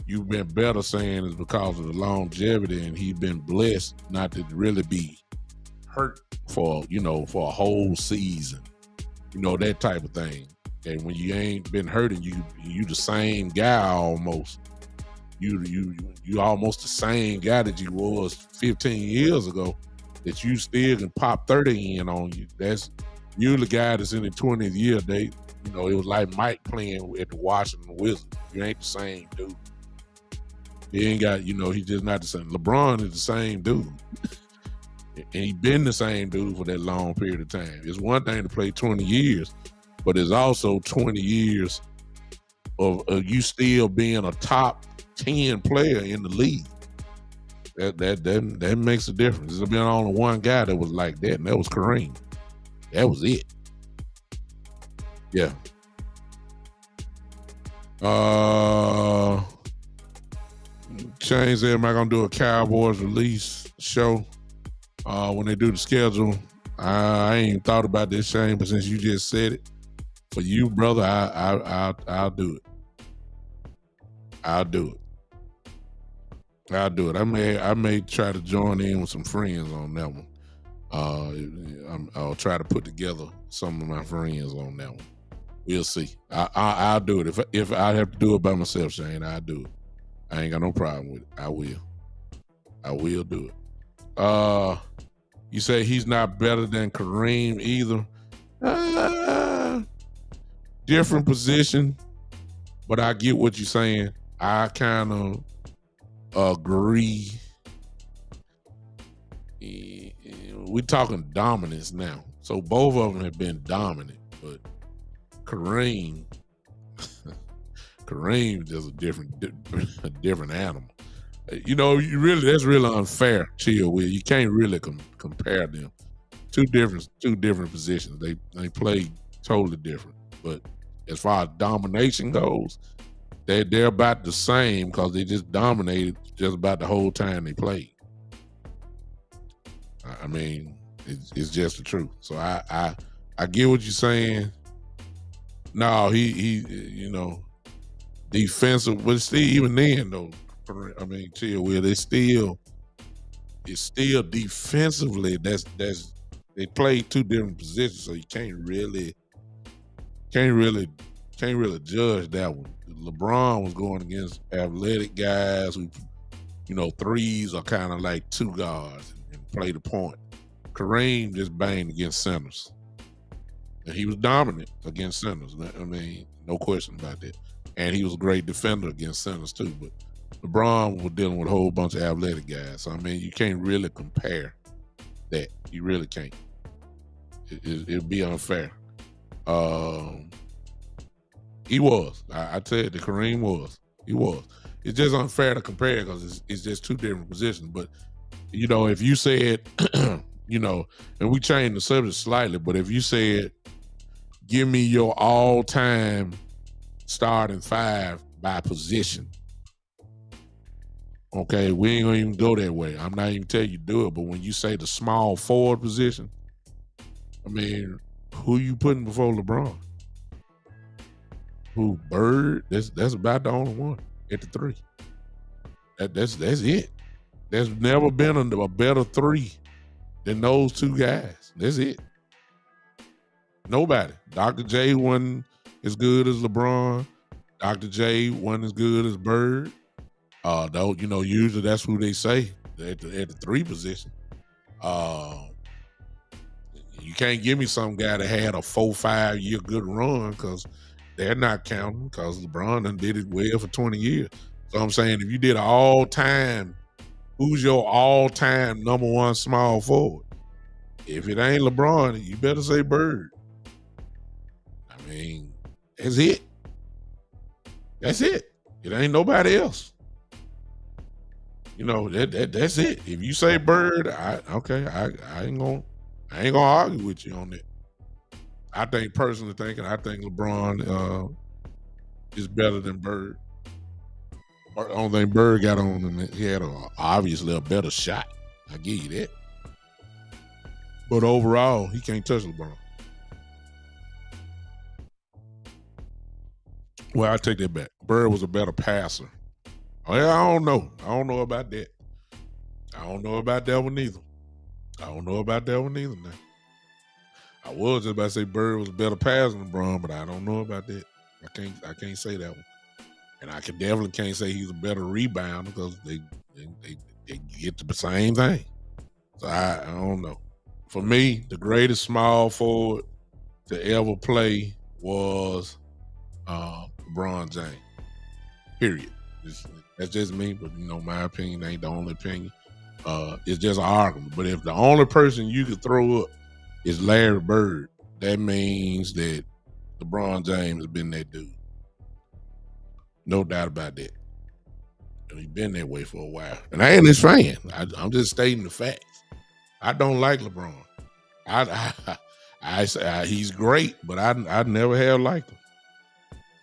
You've been better saying it's because of the longevity, and he's been blessed not to really be hurt for a whole season. That type of thing. And when you ain't been hurting, you the same guy almost. You almost the same guy that you was 15 years ago, that you still can pop 30 in on you. That's you the guy that's in the 20th year. It was like Mike playing at the Washington Wizards. You ain't the same dude. He ain't got, he's just not the same. LeBron is the same dude. And he's been the same dude for that long period of time. It's one thing to play 20 years, but it's also 20 years of you still being a top 10 player in the league. That makes a difference. There's been only one guy that was like that, and that was Kareem. That was it. Yeah. Shane said, am I going to do a Cowboys release show when they do the schedule? I ain't even thought about this, Shane, but since you just said it, for you, brother, I'll do it. I'll do it. I may try to join in with some friends on that one. I'll try to put together some of my friends on that one. We'll see. I'll do it. If I have to do it by myself, Shane, I'll do it. I ain't got no problem with it. I will do it. You say he's not better than Kareem either. Different position, but I get what you're saying. I kind of agree. We're talking dominance now. So both of them have been dominant, but Kareem just a different animal. That's really unfair, Chill Will. You can't really compare them. Two different positions. They play totally different. But as far as domination goes, they're about the same because they just dominated just about the whole time they played. I mean, it's just the truth. So I get what you're saying. No, he defensive, but still, even then though, I mean, Chill Will, it's still defensively. That's they play two different positions, so you can't really judge that one. LeBron was going against athletic guys who, threes are kind of like two guards and play the point. Kareem just banged against centers. and he was dominant against centers. I mean, no question about that. And he was a great defender against centers too. But LeBron was dealing with a whole bunch of athletic guys. So I mean, you can't really compare that. You really can't. It'd be unfair. He was. I tell you, the Kareem was. He was. It's just unfair to compare because it's just two different positions. But if you said, and we changed the subject slightly, but if you said, give me your all-time starting five by position, okay, we ain't gonna even go that way. I'm not even telling you to do it, but when you say the small forward position, I mean, who you putting before LeBron? Who? Bird? That's about the only one at the three. That's it. There's never been a better three than those two guys. That's it. Nobody. Dr. J wasn't as good as LeBron. Dr. J wasn't as good as Bird. Though, usually that's who they say at the three position. You can't give me some guy that had a 4-5 year good run because they're not counting because LeBron done did it well for 20 years. So I'm saying if you did an all-time, who's your all-time number one small forward? If it ain't LeBron, you better say Bird. I mean, that's it. That's it. It ain't nobody else. That's it. If you say Bird, I ain't gonna argue with you on that. I think LeBron is better than Bird. I don't think Bird got on him. He had obviously a better shot. I give you that. But overall, he can't touch LeBron. Well, I take that back. Bird was a better passer. Well, I don't know. I don't know about that. I don't know about that one either. Now. I was just about to say Bird was a better passer than LeBron, but I don't know about that. I can't say that one. And I definitely can't say he's a better rebounder because they get the same thing. So I don't know. For me, the greatest small forward to ever play was LeBron James. Period. That's just me, but my opinion ain't the only opinion. It's just an argument. But if the only person you could throw up is Larry Bird, that means that LeBron James has been that dude. No doubt about that. And he's been that way for a while. And I ain't his fan. I'm just stating the facts. I don't like LeBron. He's great, but I never have liked him.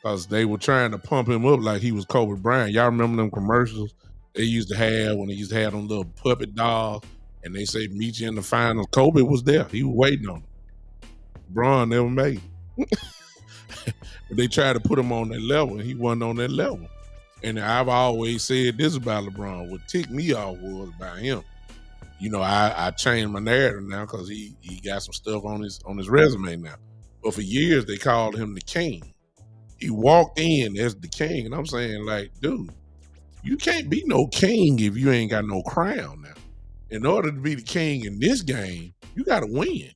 Because they were trying to pump him up like he was Kobe Bryant. Y'all remember them commercials they used to have when they used to have them little puppet dolls and they say meet you in the finals? Kobe was there. He was waiting on him. LeBron never made it. But they tried to put him on that level and he wasn't on that level. And I've always said this about LeBron. What ticked me off was about him. I changed my narrative now because he got some stuff on his resume now. But for years they called him the king. He walked in as the king, and I'm saying, like, dude, you can't be no king if you ain't got no crown now. In order to be the king in this game, you got to win.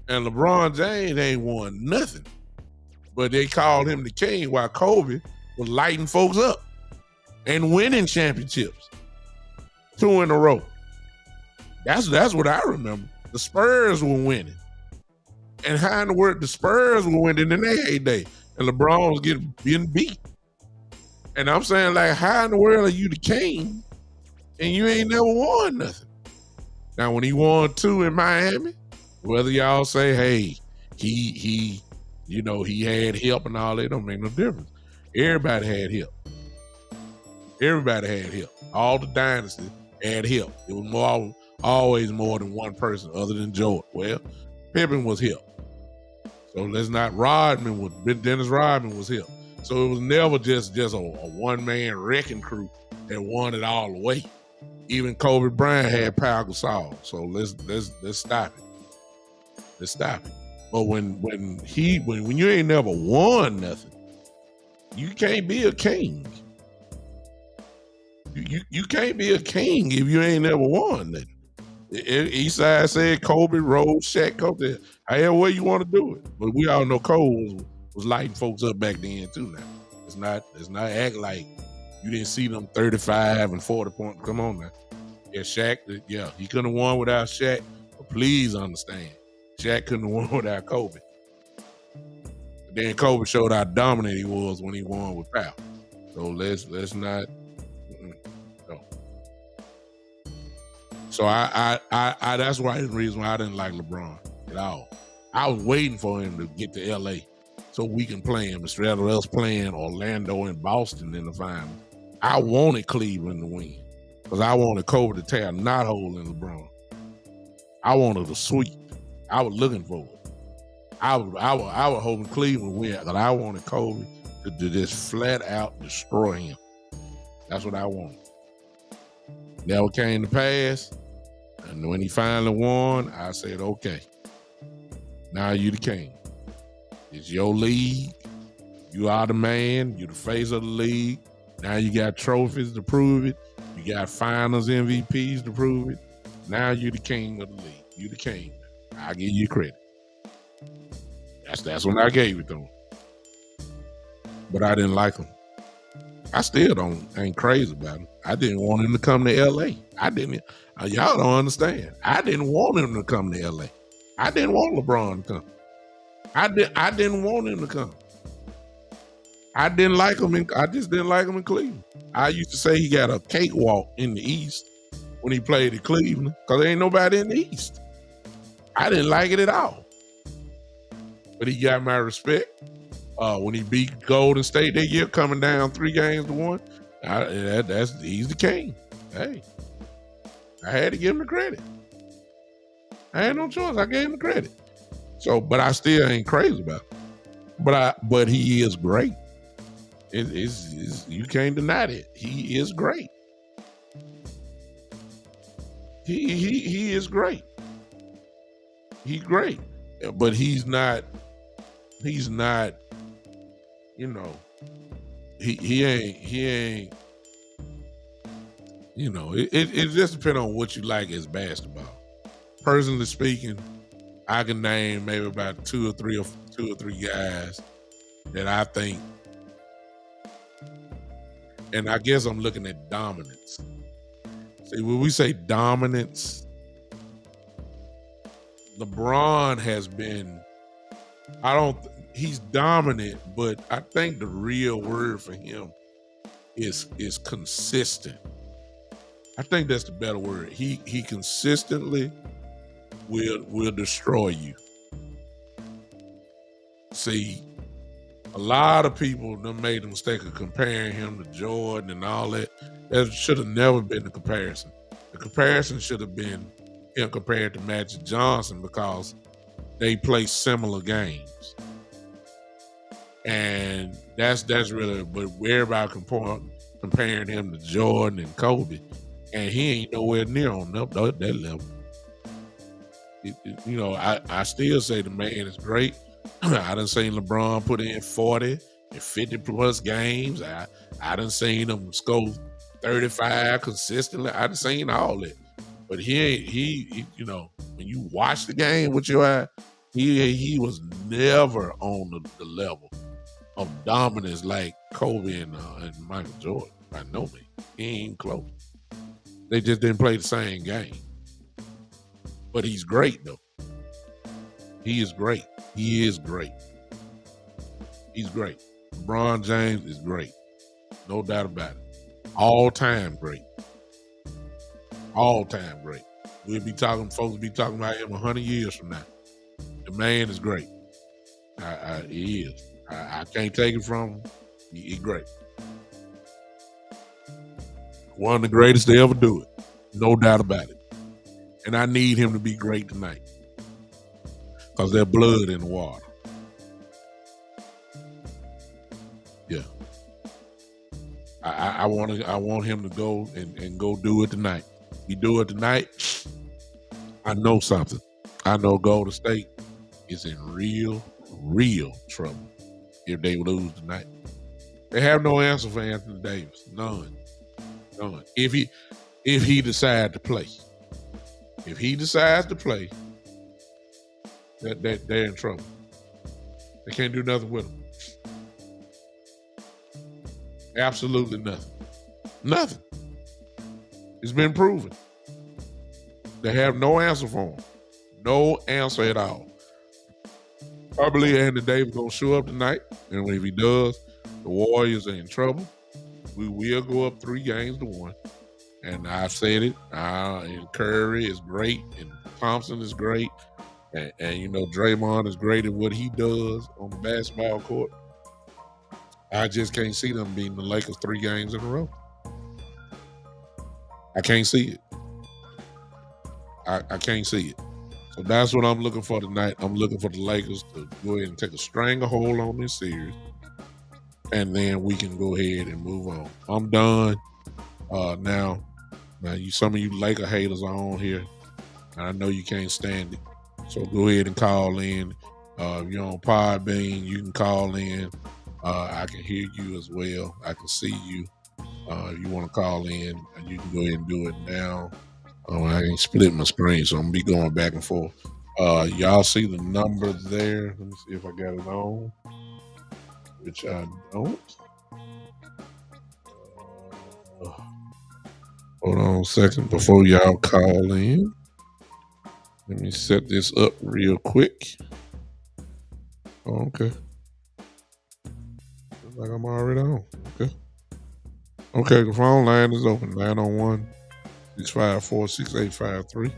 And LeBron James ain't won nothing. But they called him the king while Kobe was lighting folks up and winning championships. 2 in a row. That's what I remember. The Spurs were winning. And how in the world the Spurs were winning in their heyday. And LeBron was getting beat. And I'm saying, like, how in the world are you the king and you ain't never won nothing? Now, when he won 2 in Miami, whether y'all say, hey, he had help and all that, don't make no difference. Everybody had help. All the dynasties had help. It was always more than one person other than Jordan. Well, Pippen was help. So let's not Dennis Rodman was help. So it was never just a one-man wrecking crew that won it all the way. Even Kobe Bryant had Pau Gasol. So let's stop it. Let's stop it. But when you ain't never won nothing, you can't be a king. You can't be a king if you ain't never won nothing. Eastside said Kobe, Rose, Shaq, Kobe. However way you want to do it. But we all know Kobe was lighting folks up back then too now. It's not act like you didn't see them 35 and 40 points. Come on now. Yeah, Shaq, yeah, he couldn't have won without Shaq. But please understand, Shaq couldn't have won without Kobe. Then Kobe showed how dominant he was when he won with Powell. So let's not. No. So I that's why the reason why I didn't like LeBron at all. I was waiting for him to get to LA so we can play him instead of us playing Orlando and Boston in the final. I wanted Cleveland to win because I wanted Kobe to tear a knothole in LeBron. I wanted a sweep. I was looking for it. I was hoping Cleveland win because I wanted Kobe to just flat out destroy him. That's what I wanted. Never came to pass. And when he finally won, I said, okay, now you the king. It's your league. You are the man. You're the face of the league. Now you got trophies to prove it. You got finals MVPs to prove it. Now you're the king of the league. You're the king. I give you credit. That's when I gave it to him. But I didn't like him. I still ain't crazy about him. I didn't want him to come to LA. I didn't. Y'all don't understand. I didn't want him to come to LA. I didn't want LeBron to come. I didn't want him to come. I didn't like him. I just didn't like him in Cleveland. I used to say he got a cakewalk in the East when he played in Cleveland because there ain't nobody in the East. I didn't like it at all. But he got my respect. When he beat Golden State that year, coming down 3-1, he's the king. Hey, I had to give him the credit. I had no choice. I gave him the credit. So, but I still ain't crazy about it. But he is great. You can't deny it. He is great. He is great. He's great, but he's not. You know, he ain't. You know, it just depends on what you like as basketball. Personally speaking, I can name maybe about two or three guys that I think, and I guess I'm looking at dominance. See, when we say dominance, LeBron has been, he's dominant, but I think the real word for him is consistent. I think that's the better word. He consistently will destroy you. See, a lot of people done made the mistake of comparing him to Jordan and all that. That should have never been the comparison. The comparison should have been him compared to Magic Johnson because they play similar games. And that's really, but everybody comparing him to Jordan and Kobe, and he ain't nowhere near on that level. You know, I still say the man is great. I done seen LeBron put in 40 and 50 plus games. I done seen him score 35 consistently. I done seen all that. But he you know, when you watch the game with your eye, he was never on the level of dominance like Kobe and Michael Jordan. By no means. He ain't close. They just didn't play the same game. But he's great though. He is great. He is great. He's great. LeBron James is great. No doubt about it. All time great. All time great. Folks will be talking about him 100 years from now. The man is great. He is. I can't take it from him. He's great. One of the greatest to ever do it. No doubt about it. And I need him to be great tonight. Because there's blood in the water. Yeah. I want him to go and go do it tonight. If he do it tonight, I know something. I know Golden State is in real trouble if they lose tonight. They have no answer for Anthony Davis. None. If he decide to play. If he decides to play, that they're in trouble. They can't do nothing with him. Absolutely nothing. Nothing. It's been proven. They have no answer for him. No answer at all. I believe Anthony Davis gonna show up tonight, and if he does, the Warriors are in trouble. We will go up 3-1, and I've said it. And Curry is great, and Thompson is great, and Draymond is great at what he does on the basketball court. I just can't see them beating the Lakers 3 games in a row. I can't see it. I can't see it. So that's what I'm looking for tonight. I'm looking for the Lakers to go ahead and take a stranglehold on this series, and then we can go ahead and move on. I'm done. Now, some of you Laker haters are on here, and I know you can't stand it. So go ahead and call in. If you're on Podbean, you can call in. I can hear you as well. I can see you. If you want to call in, you can go ahead and do it now. I can split my screen, so I'm going to be going back and forth. Y'all see the number there? Let me see if I got it on, which I don't. Hold on a second before y'all call in. Let me set this up real quick. Okay. Looks like I'm already on. Okay, the phone line is open, 901-654-6853.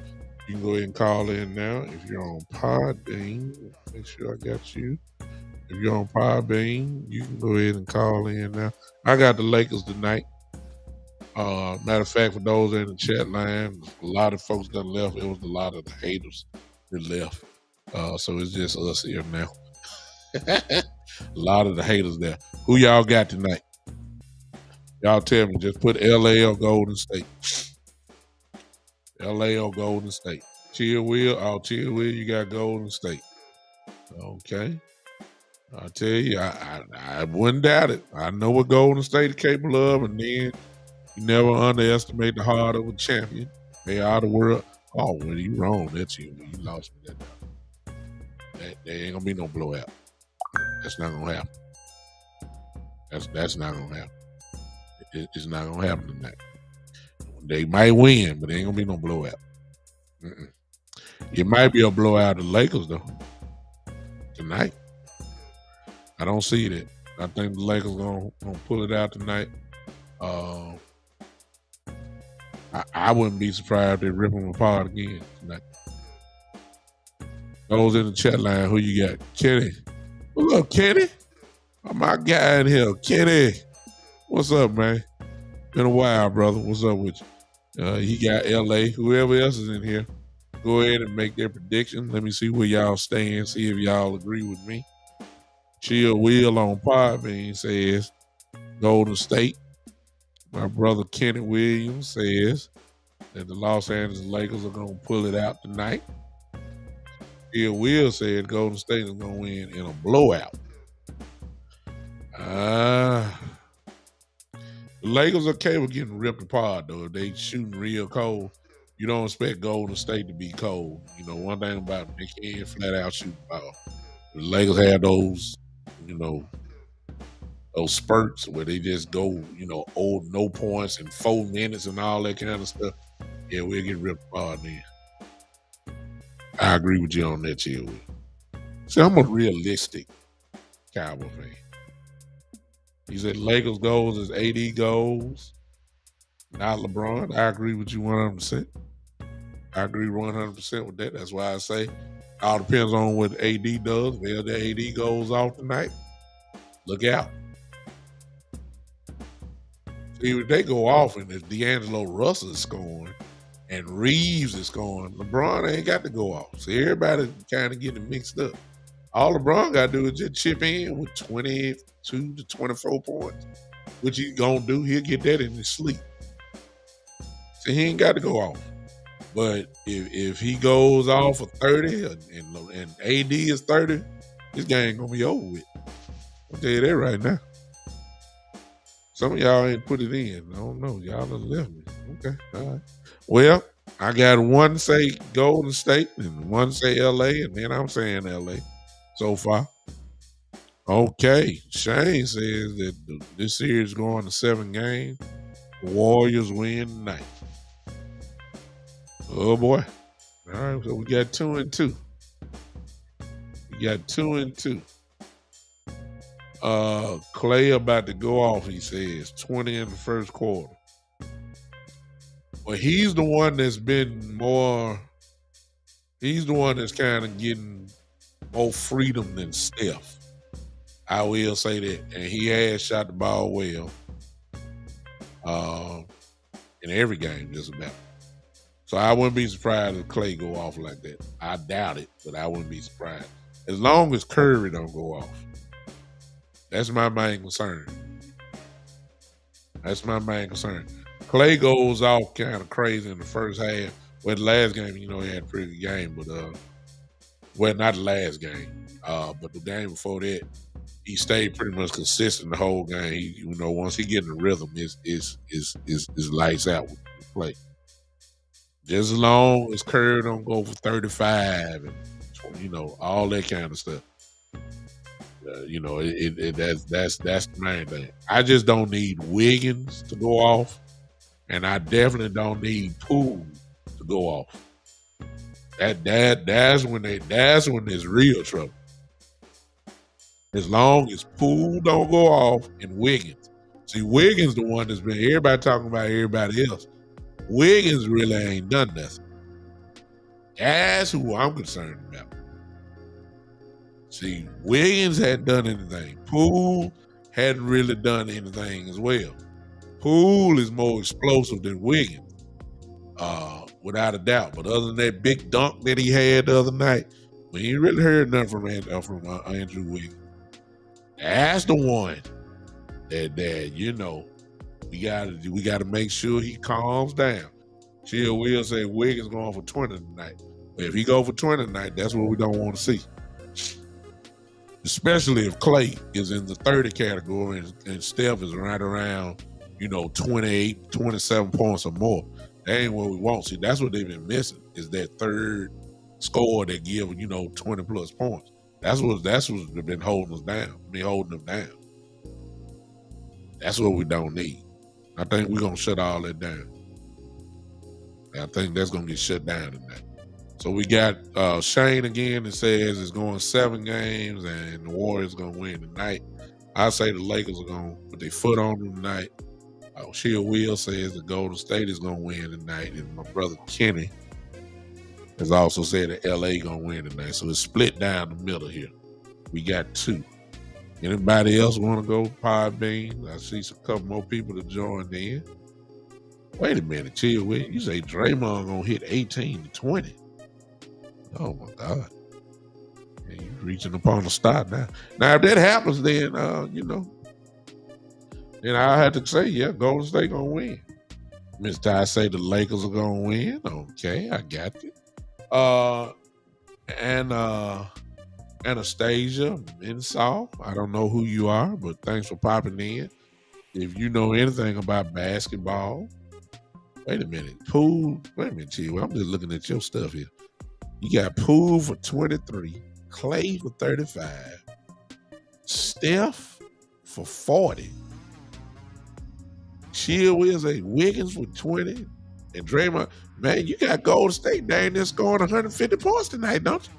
You can go ahead and call in now. If you're on Podbean, make sure I got you. If you're on Podbean, you can go ahead and call in now. I got the Lakers tonight. Matter of fact, for those in the chat line, a lot of folks that left. It was a lot of the haters that left. So it's just us here now. A lot of the haters there. Who y'all got tonight? Y'all tell me. Just put LA or Golden State. LA or Golden State. Chill Will, you got Golden State. Okay. I'll tell you, I wouldn't doubt it. I know what Golden State is capable of, and then you never underestimate the heart of a champion. They are the world. Oh, well, you wrong. That's you. You lost me that time. There ain't gonna be no blowout. That's not gonna happen. That's not gonna happen. It's not gonna happen tonight. They might win, but there ain't gonna be no blowout. It might be a blowout of the Lakers though. Tonight. I don't see that. I think the Lakers gonna pull it out tonight. I wouldn't be surprised if they rip them apart again tonight. Those in the chat line, who you got? Kenny. What's up, Kenny? Oh, my guy in here. Kenny. What's up, man? Been a while, brother. What's up with you? He got LA. Whoever else is in here, go ahead and make their prediction. Let me see where y'all stand, see if y'all agree with me. Chill Will on Podbean says Golden State. My brother Kenny Williams says that the Los Angeles Lakers are going to pull it out tonight. Chill Will said Golden State is going to win in a blowout. The Lakers are capable of getting ripped apart, though. If they shooting real cold, you don't expect Golden State to be cold. You know, one thing about them, they can't flat out shoot the ball. The Lakers have those, those spurts where they just go, old no points in 4 minutes and all that kind of stuff. Yeah, we'll get ripped apart then. I agree with you on that, Chill. See, I'm a realistic Cowboy fan. He said Lakers goals is AD goals, not LeBron. I agree with you 100%. I agree 100% with that. That's why I say all depends on what AD does. If the AD goes off tonight, look out. See, if they go off and if D'Angelo Russell is scoring and Reeves is scoring, LeBron ain't got to go off. So everybody kind of getting mixed up. All LeBron got to do is just chip in with 22 to 24 points, which he's going to do. He'll get that in his sleep. So he ain't got to go off. But if he goes off for 30 and AD is 30, this game going to be over with. I'll tell you that right now. Some of y'all ain't put it in. I don't know. Y'all done left me. Okay. All right. Well, I got one say Golden State and one say LA, and then I'm saying LA so far. Okay. Shane says that this series going to 7 games. The Warriors win tonight. Oh boy. All right, so we got 2-2. We got 2-2. Clay about to go off, he says, 20 in the first quarter. Well, he's the one that's been more, he's the one that's kind of getting more freedom than Steph. I will say that. And he has shot the ball well uh, in every game, just about. So I wouldn't be surprised if Clay go off like that. I doubt it, but I wouldn't be surprised. As long as Curry don't go off. That's my main concern. That's my main concern. Clay goes off kind of crazy in the first half. Well, the last game, he had a pretty good game, but well, not the last game, but the game before that, he stayed pretty much consistent the whole game. He, once he get in the rhythm, is lights out with Clay. Just as long as Curry don't go for 35 and all that kind of stuff. That's the main thing. I just don't need Wiggins to go off, and I definitely don't need Poole to go off. That's when there's real trouble. As long as Poole don't go off and Wiggins. See, Wiggins the one that's been everybody talking about everybody else. Wiggins really ain't done nothing. That's who I'm concerned about. See, Wiggins hadn't done anything. Poole hadn't really done anything as well. Poole is more explosive than Wiggins, without a doubt. But other than that big dunk that he had the other night, we ain't really heard nothing from Andrew Wiggins. That's the one that we got to make sure he calms down. Chill will say Wiggins going for 20 tonight. But if he go for 20 tonight, that's what we don't want to see. Especially if Clay is in the 30 category and Steph is right around, 28, 27 points or more. That ain't what we want. See, that's what they've been missing is that third score that give, 20 plus points. That's what's been holding us down. Holding them down. That's what we don't need. I think we're going to shut all that down. I think that's going to get shut down tonight. So we got Shane again that says it's going 7 games and the Warriors going to win tonight. I say the Lakers are going to put their foot on them tonight. Sheila Will says the Golden State is going to win tonight. And my brother Kenny has also said that LA going to win tonight. So it's split down the middle here. We got 2. Anybody else want to go Podbean? I see a couple more people to join in. Wait a minute, chill with you say Draymond going to hit 18 to 20. Oh my God. Yeah, you're reaching upon the start now. Now, if that happens, then, then I have to say, yeah, Golden State going to win. Miss Ty say the Lakers are going to win. Okay, I got it. And Anastasia Minsaw, I don't know who you are, but thanks for popping in. If you know anything about basketball, wait a minute. Poole, wait a minute, chill. I'm just looking at your stuff here. You got Poole for 23, Clay for 35, Steph for 40, Chill Will say Wiggins for 20, and Draymond. Man, you got Golden State down there scoring 150 points tonight, don't you?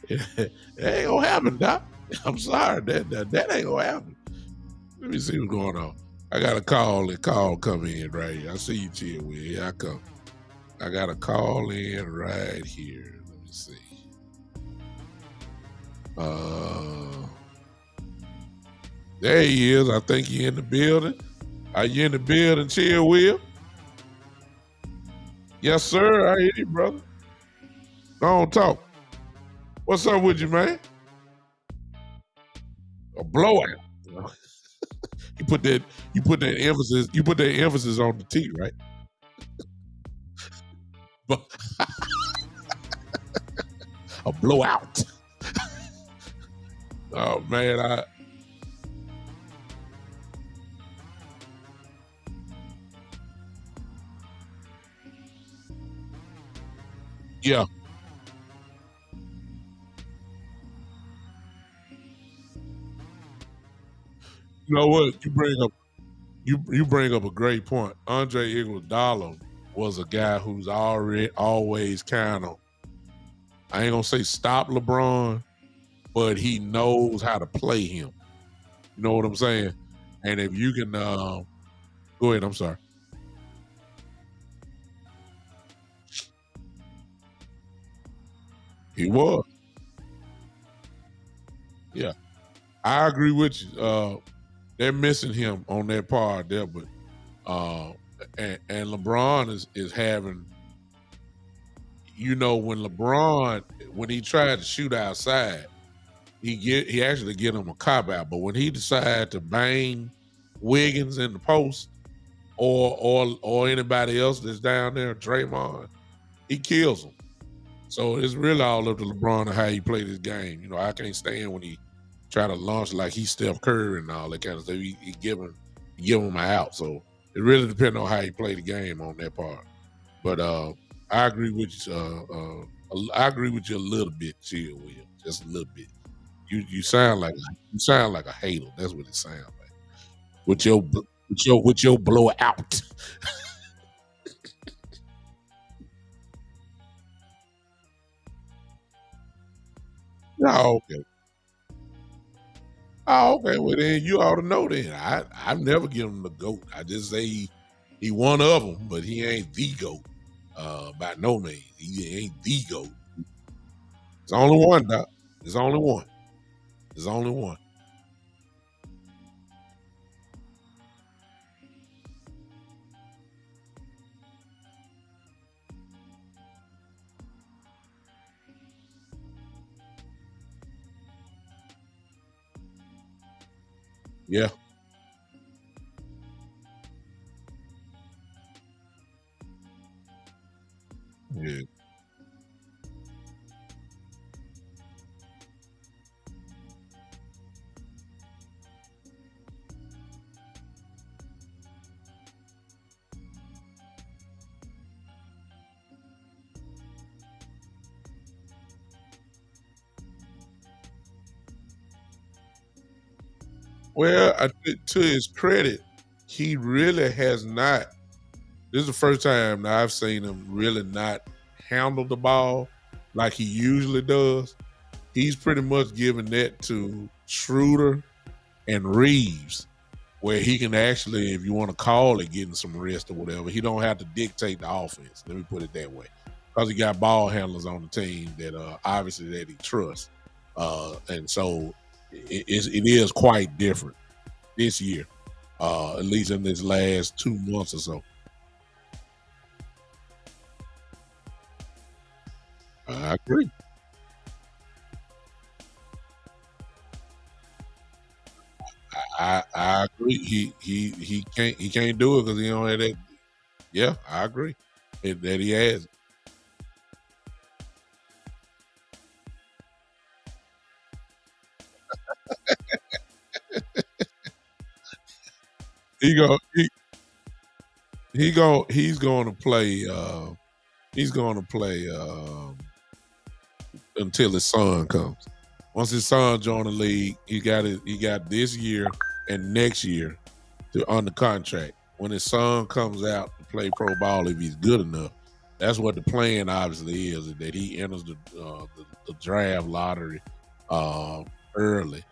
That ain't gonna happen, Doc. I'm sorry, that ain't gonna happen. Let me see what's going on. I got a call come in right here. I see you, Chill Will. Here I come. I got a call in right here. Let me see. There he is. I think he in the building. Are you in the building, Chill Will? Yes, sir. I hear you, brother. Don't talk. What's up with you, man? A blowout. You put that emphasis on the T, right? A blowout. Oh man, Yeah. You know what? You bring up a great point. Andre Iguodala was a guy who's already always kind of, I ain't gonna say stop LeBron, but he knows how to play him. You know what I'm saying? And if you can go ahead, I'm sorry. He was. Yeah. I agree with you. They're missing him on that part there, but uh and LeBron is having, when LeBron, when he tried to shoot outside, he actually get him a cop out. But when he decided to bang Wiggins in the post, or anybody else that's down there, Draymond, he kills him. So it's really all up to LeBron and how he play this game. I can't stand when he try to launch like he's Steph Curry and all that kind of stuff. He give him an out. So it really depends on how he play the game on that part. But I agree with you. I agree with you a little bit, Chill Will, just a little bit. You sound like a hater. That's what it sounds like. With your blowout. Oh, okay. Oh, okay. Well, then you ought to know. Then I've never given him the goat. I just say he one of them, but he ain't the goat. By no means, he ain't the goat. There's only one, Doc. There's only one. There's only one. Yeah. Yeah. Well, to his credit, he really has not. This is the first time that I've seen him really not handle the ball like he usually does. He's pretty much giving that to Schroeder and Reeves, where he can actually, if you want to call it getting some rest or whatever, he don't have to dictate the offense. Let me put it that way, because he got ball handlers on the team that obviously that he trusts, and so it is quite different this year, at least in this last 2 months or so. I agree. I agree. He can't do it because he don't have that. Yeah, I agree that he has. He go he's going to play. He's going to play until his son comes. Once his son join the league, he got this year and next year to under contract. When his son comes out to play pro ball, if he's good enough, that's what the plan obviously is that he enters the draft lottery early,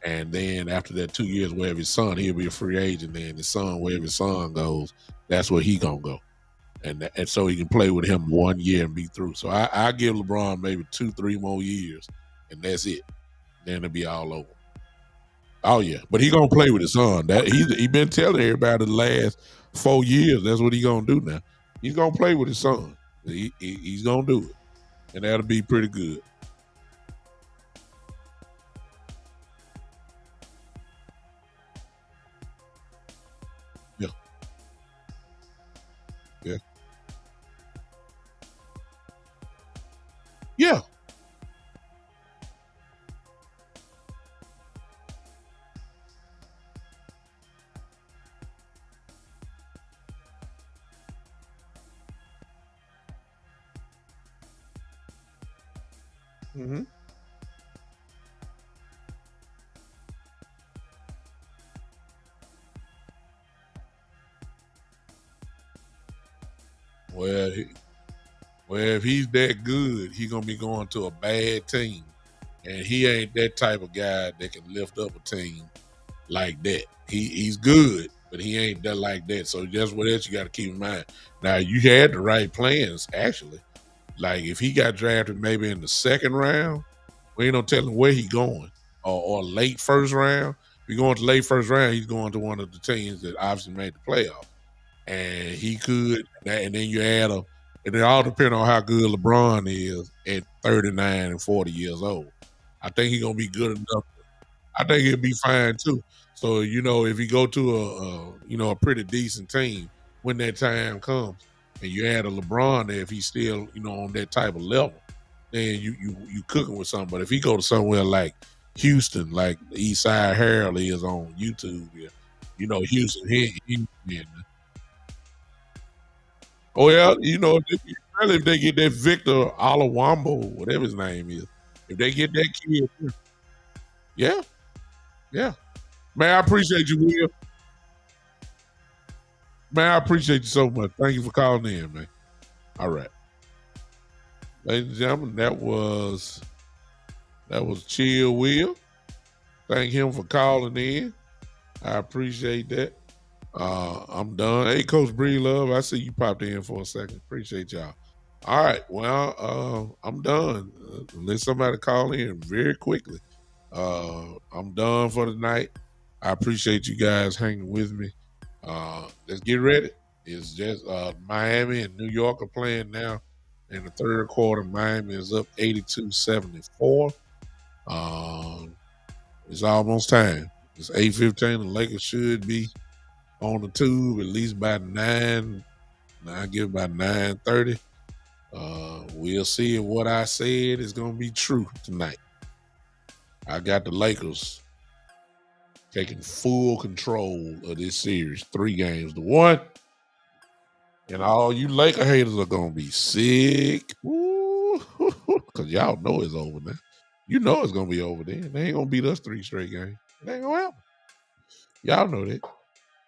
and then after that 2 years, wherever his son, he'll be a free agent. Then his son, wherever his son goes, that's where he gonna go, and so he can play with him 1 year and be through. So I give LeBron maybe 2 3 more years, and that's it. Then it'll be all over. Oh yeah, but he gonna play with his son. That he been telling everybody the last 4 years. That's what he gonna do now. He's gonna play with his son. He's gonna do it, and that'll be pretty good. Yeah, yeah, yeah. Hmm. Well, if he's that good, he gonna be going to a bad team, and he ain't that type of guy that can lift up a team like that. He's good, but he ain't that like that. So that's what else you got to keep in mind. Now you had the right plans actually. Like if he got drafted maybe in the second round, we ain't no telling where he going, or late first round. If he going to late first round, he's going to one of the teams that obviously made the playoff, and he could. And then you add a, and it all depends on how good LeBron is at 39 and 40 years old. I think he's gonna be good enough. I think he'll be fine too. So if you go to a pretty decent team when that time comes, and you add a LeBron there, if he's still on that type of level, then you cooking with something. But if he go to somewhere like Houston, like the East Side Herald is on YouTube, yeah, Houston, he oh yeah, especially if they get that Victor Alawambo, whatever his name is, if they get that kid, yeah, yeah. Man, I appreciate you, Will. Man, I appreciate you so much. Thank you for calling in, man. All right. Ladies and gentlemen, that was Chill Will. Thank him for calling in. I appreciate that. I'm done. Hey, Coach Bree Love, I see you popped in for a second. Appreciate y'all. All right. Well, I'm done. Let somebody call in very quickly. I'm done for the night. I appreciate you guys hanging with me. Let's get ready. It's just Miami and New York are playing now. In the third quarter, Miami is up 82-74. Um, it's almost time. It's 8:15. The Lakers should be on the tube at least by 9. I give about 9:30. We'll see if what I said is going to be true tonight. I got the Lakers taking full control of this series, 3-1. And all you Laker haters are gonna be sick. Cause y'all know it's over now. You know it's gonna be over then. They ain't gonna beat us 3 straight games. It ain't gonna happen. Y'all know that.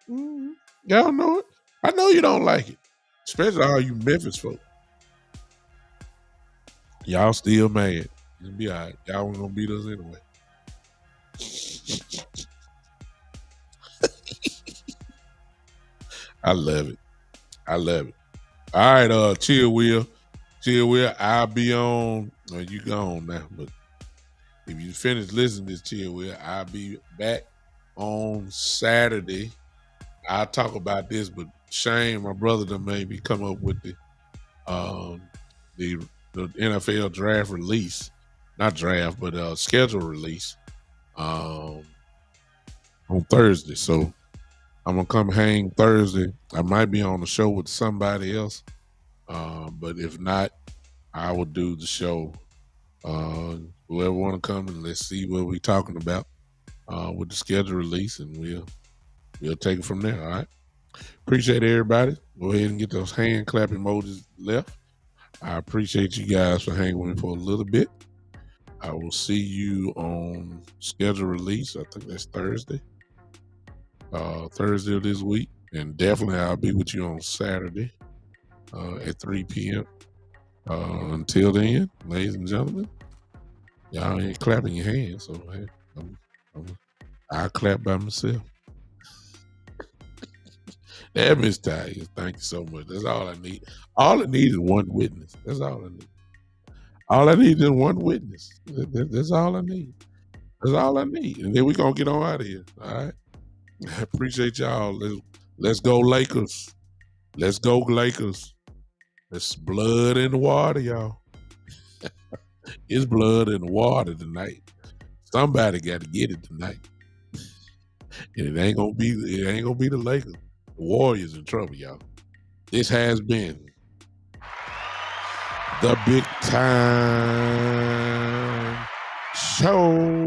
Mhm. Y'all know it. I know you don't like it. Especially all you Memphis folk. Y'all still mad. It'll be all right. Y'all ain't gonna beat us anyway. I love it. I love it. All right, Chill Will. Chill Will, I'll be on. Well, you gone now, but if you finish listening to this, Chill Will, I'll be back on Saturday. I'll talk about this, but Shane, my brother, done made me come up with um the the NFL draft release, not draft, but schedule release um on Thursday. So I'm gonna come hang Thursday. I might be on the show with somebody else, but if not, I will do the show. Whoever want to come and let's see what we're talking about with the schedule release, and we'll take it from there. All right. Appreciate everybody. Go ahead and get those hand clap emojis left. I appreciate you guys for hanging with me for a little bit. I will see you on schedule release. I think that's Thursday. Thursday of this week. And definitely I'll be with you on Saturday at 3 p.m. Until then, ladies and gentlemen, y'all ain't clapping your hands, so hey, I'll clap by myself. That Miss Ty, thank you so much. That's all I need. All I need is one witness. That's all I need. All I need is one witness. That's all I need. That's all I need. And then we're gonna get on out of here. All right. I appreciate y'all. Let's go Lakers. Let's go Lakers. It's blood in the water, y'all. It's blood in the water tonight. Somebody got to get it tonight. And it ain't gonna be the Lakers. The Warriors in trouble, y'all. This has been the Big Time Show.